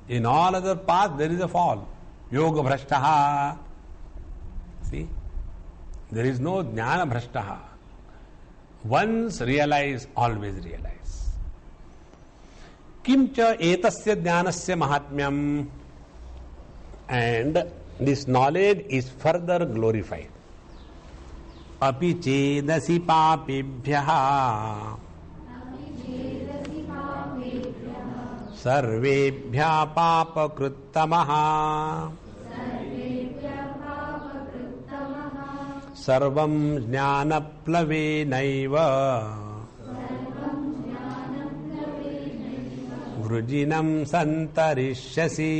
In all other paths there is a fall. Yoga bhrashtaha. See? There is no jnana bhrashtaha. Once realize, always realize. Kimcha etasya jnanasya mahatmyam. And this knowledge is further glorified. Api chedasi papebhyaha sarvebhya papakruttamaha sarvam jnanaplavenaiva vrujinam santarishyasi.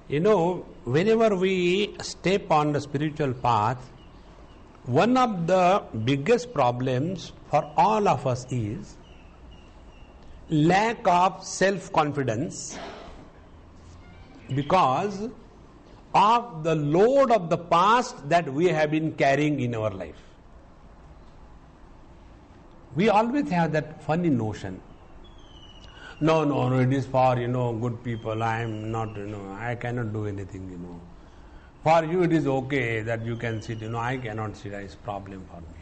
You know, whenever we step on the spiritual path, one of the biggest problems for all of us is lack of self-confidence because of the load of the past that we have been carrying in our life. We always have that funny notion. No, it is for, good people. I am not, I cannot do anything, For you it is okay that you can sit, I cannot sit, it is problem for me.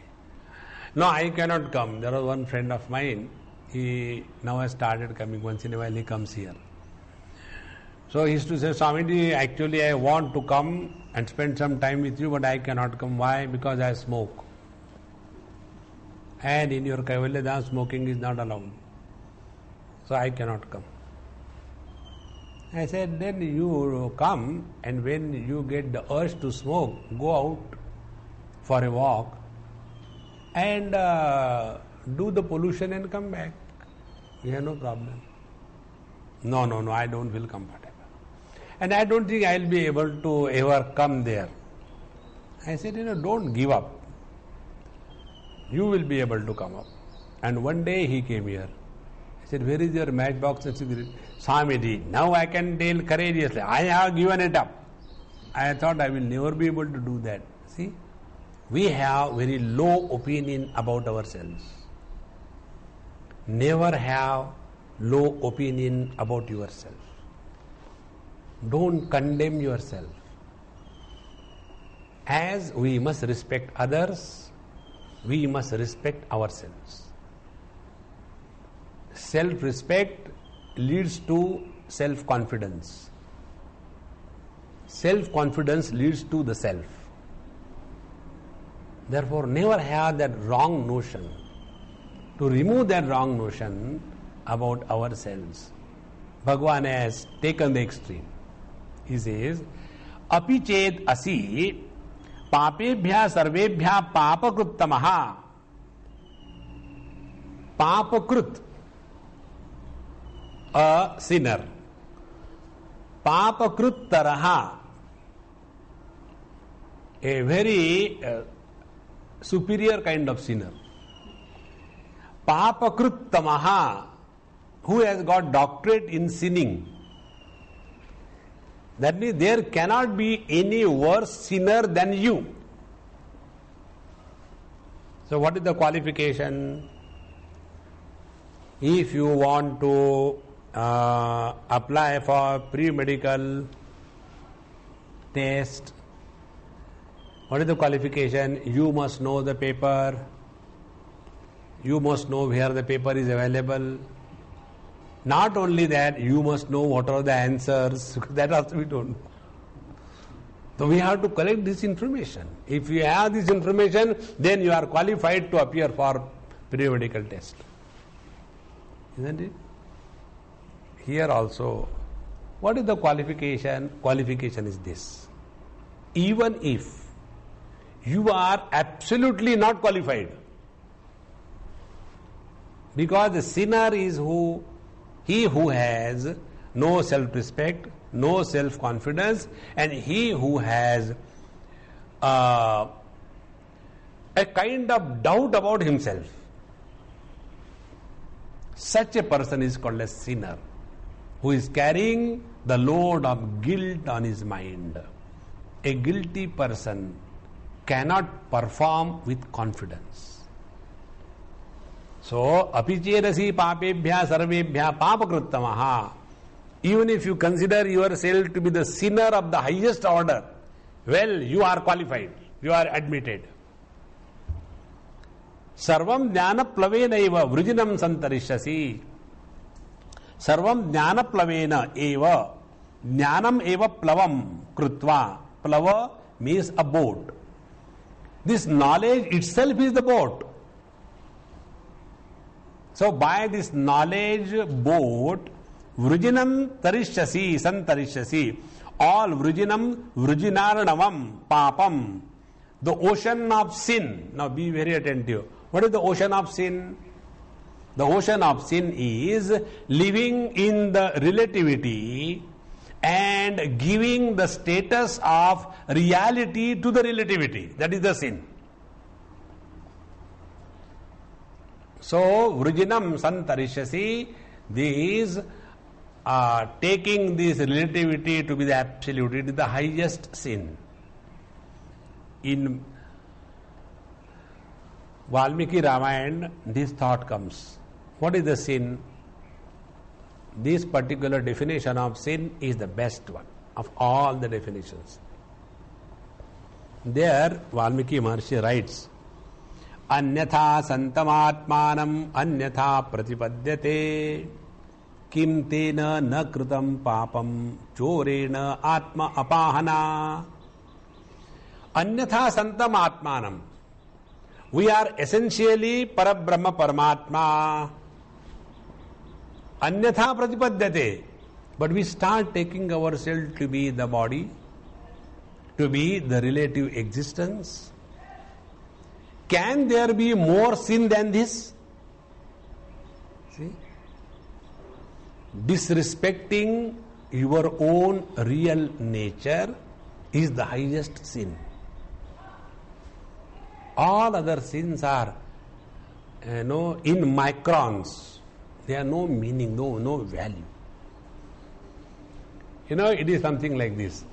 No, I cannot come. There was one friend of mine, he now has started coming once in a while, he comes here. So he used to say, Swamiji, actually I want to come and spend some time with you, but I cannot come. Why? Because I smoke. And in your Kaivalya Dham, smoking is not allowed. So I cannot come. I said, then you come, and when you get the urge to smoke, go out for a walk and do the pollution and come back. We have no problem. No, I don't feel comfortable. And I don't think I'll be able to ever come there. I said, don't give up. You will be able to come up. And one day he came here. I said, where is your matchbox and cigarette? Swamiji, now I can tell courageously, I have given it up. I thought I will never be able to do that. See, we have very low opinion about ourselves. Never have low opinion about yourself. Don't condemn yourself. As we must respect others, we must respect ourselves. Self-respect leads to self-confidence. Self-confidence leads to the self. Therefore, never have that wrong notion. To remove that wrong notion about ourselves, Bhagavan has taken the extreme. He says, Api ched asi papebhya sarvebhya papakruttamaha. Papakrut, a sinner. Papakruttaraha, a very superior kind of sinner. Papakruttamaha, who has got doctorate in sinning. That means there cannot be any worse sinner than you. So what is the qualification? If you want to apply for pre-medical test, what is the qualification? You must know the paper. You must know where the paper is available. Not only that, you must know what are the answers. That also we don't know. So we have to collect this information. If you have this information, then you are qualified to appear for pre-medical test. Isn't it? Here also, what is the qualification? Qualification is this. Even if you are absolutely not qualified, because the sinner is he who has no self-respect, no self-confidence, and he who has a kind of doubt about himself. Such a person is called a sinner, who is carrying the load of guilt on his mind. A guilty person cannot perform with confidence. So, apichedasi papebhya sarvebhya papakruttamaha. Even if you consider yourself to be the sinner of the highest order, well, you are qualified, you are admitted. Sarvam jnana plavena eva vrujinam santarishyasi. Sarvam jnana plavena eva. Jnanam eva plavam krutva. Plava means a boat. This knowledge itself is the boat. So by this knowledge boat, vrujinam tarishyasi, santarishyasi. All vrujinam, vrujinarnavam, papam. The ocean of sin. Now be very attentive. What is the ocean of sin? The ocean of sin is living in the relativity and giving the status of reality to the relativity. That is the sin. So, vrujinam santarishyasi, these taking this relativity to be the absolute, it is the highest sin. In Valmiki Ramayana, this thought comes. What is the sin? This particular definition of sin is the best one of all the definitions. There, Valmiki Maharshi writes, Anyatha santamatmanam anyatha pratipadyate. Kim tena na kritam papam chorena atma apahana. Anyatha santam atmanam. We are essentially Parabrahma Paramatma. Anyatha pratipadyate. But we start taking ourselves to be the body, to be the relative existence. Can there be more sin than this? See? Disrespecting your own real nature is the highest sin. All other sins are, in microns. They have no meaning, no value. It is something like this.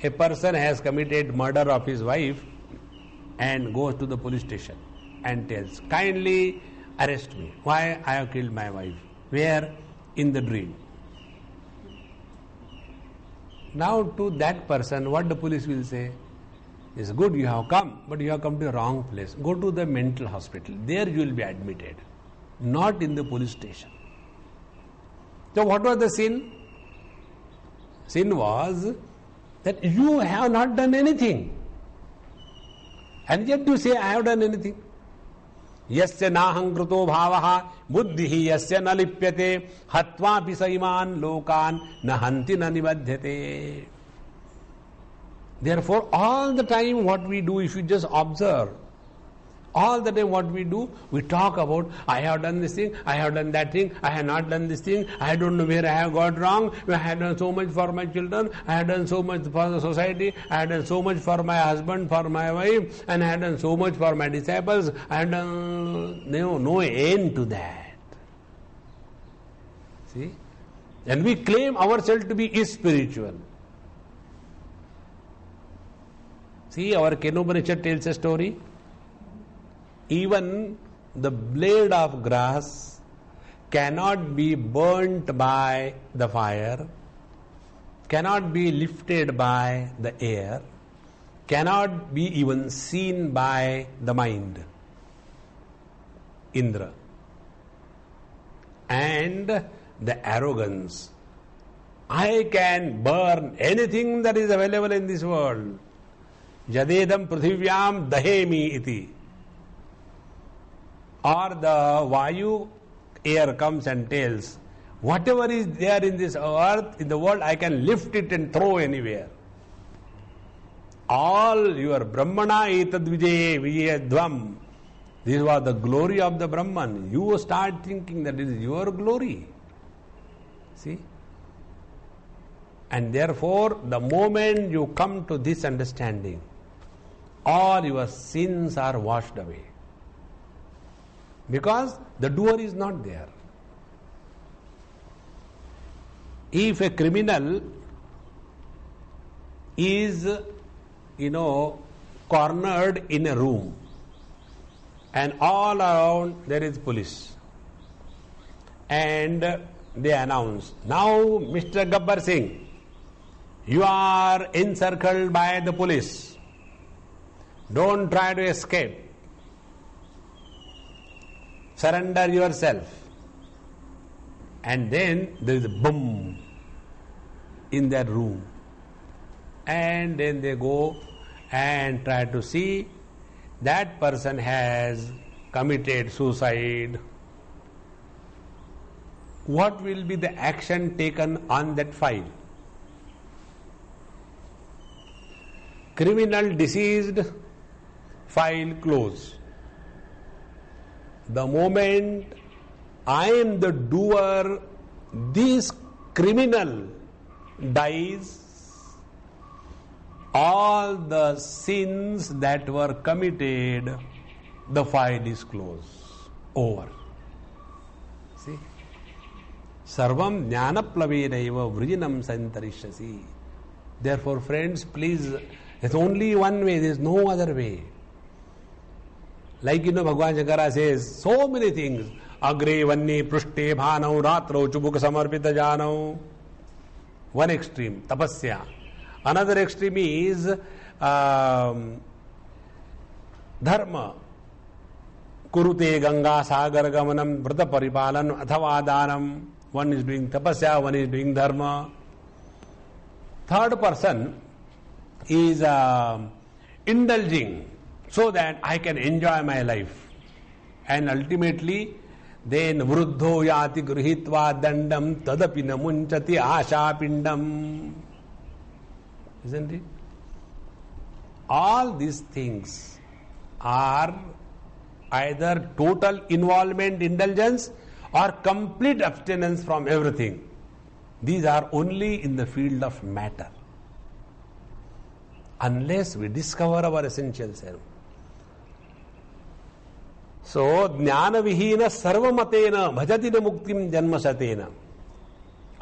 A person has committed murder of his wife and goes to the police station and tells, kindly arrest me. Why I have killed my wife? Where? In the dream. Now to that person, what the police will say? It's good you have come, but you have come to the wrong place. Go to the mental hospital. There you will be admitted. Not in the police station. So what was the sin? Sin was that you have not done anything. And yet you say, I have done anything. Yasya naham kruto bhavaha buddhihi yasya na lipyate hatva pisaiman lokan nahanti na nibadhyate. Therefore, all the time what we do, if you just observe, all the time what we do, we talk about, I have done this thing, I have done that thing, I have not done this thing, I don't know where I have got wrong, I have done so much for my children, I have done so much for the society, I have done so much for my husband, for my wife, and I have done so much for my disciples, I have done no end to that. See? And we claim ourselves to be spiritual. See, our Kenopanishad tells a story. Even the blade of grass cannot be burnt by the fire, cannot be lifted by the air, cannot be even seen by the mind, Indra. And the arrogance. I can burn anything that is available in this world. Jadedam pruthivyam dahemi iti. Or the Vayu, air comes and tells, whatever is there in this earth, in the world, I can lift it and throw anywhere. All your Brahmana etad vijayadvam. This was the glory of the Brahman. You start thinking that it is your glory. See? And therefore, the moment you come to this understanding, all your sins are washed away. Because the doer is not there. If a criminal is, cornered in a room and all around there is police and they announce, now Mr. Gabbar Singh, you are encircled by the police. Don't try to escape. Surrender yourself. And then there is a boom in that room. And then they go and try to see that person has committed suicide. What will be the action taken on that file? Criminal deceased, file closed. The moment I am the doer, this criminal dies, all the sins that were committed, the file is closed. Over. See? Sarvam jnanaplavenaiva vrijinam santarishasi. Therefore, friends, please, there's only one way, there's no other way. Like Bhagavan Shankara says, so many things. Agre vanni prushte bhanau ratrau chubuk samarpita janau. One extreme, tapasya. Another extreme is dharma. Kurute ganga sagar gamanam vrta paripalan athava danam. One is doing tapasya, one is doing dharma. Third person is indulging so that I can enjoy my life. And ultimately, then vruddho yati gruhitva dandam tadapi namunchati asha pindam. Isn't it? All these things are either total involvement, indulgence, or complete abstinence from everything. These are only in the field of matter. Unless we discover our essential self. So, jnana vihina sarvamatena bhajatina muktim janmasatena.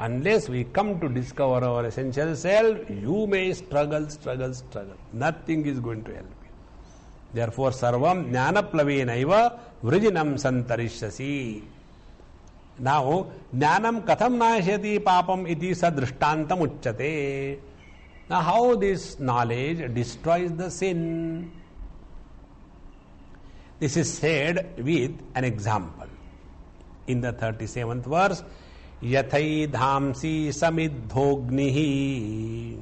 Unless we come to discover our essential self, you may struggle. Nothing is going to help you. Therefore, sarvam jnana plavenaiva vrijinam santarishyasi. Now, jnanam katham nashati papam iti sadrishtantam uchyate. Now, how this knowledge destroys the sin? This is said with an example. In the 37th verse, yathai dhamsi samidhognihi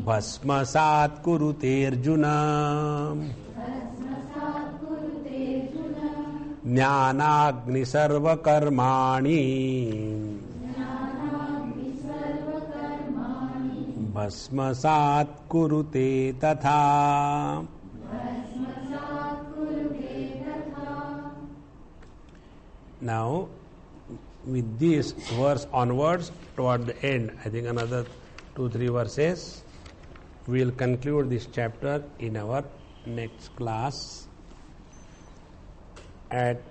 bhasmasat kurute arjuna jnanagni sarva karmani bhasmasat kurute tatha. Now, with this verse onwards, toward the end, I think another 2-3 verses, we will conclude this chapter in our next class at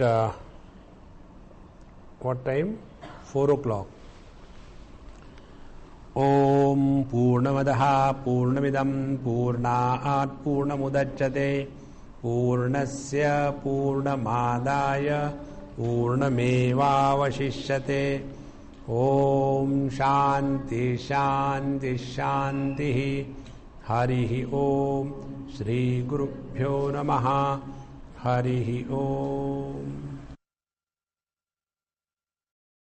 what time? 4 o'clock. Om Purnamadaha Purnamidam Purnaat Purnamudachyate Purnasya Purnamadaya Purnamevavashishyate. Om Shanti Shanti Shanti. Harihi Om. Shri Gurubhyo Namaha. Harihi Om.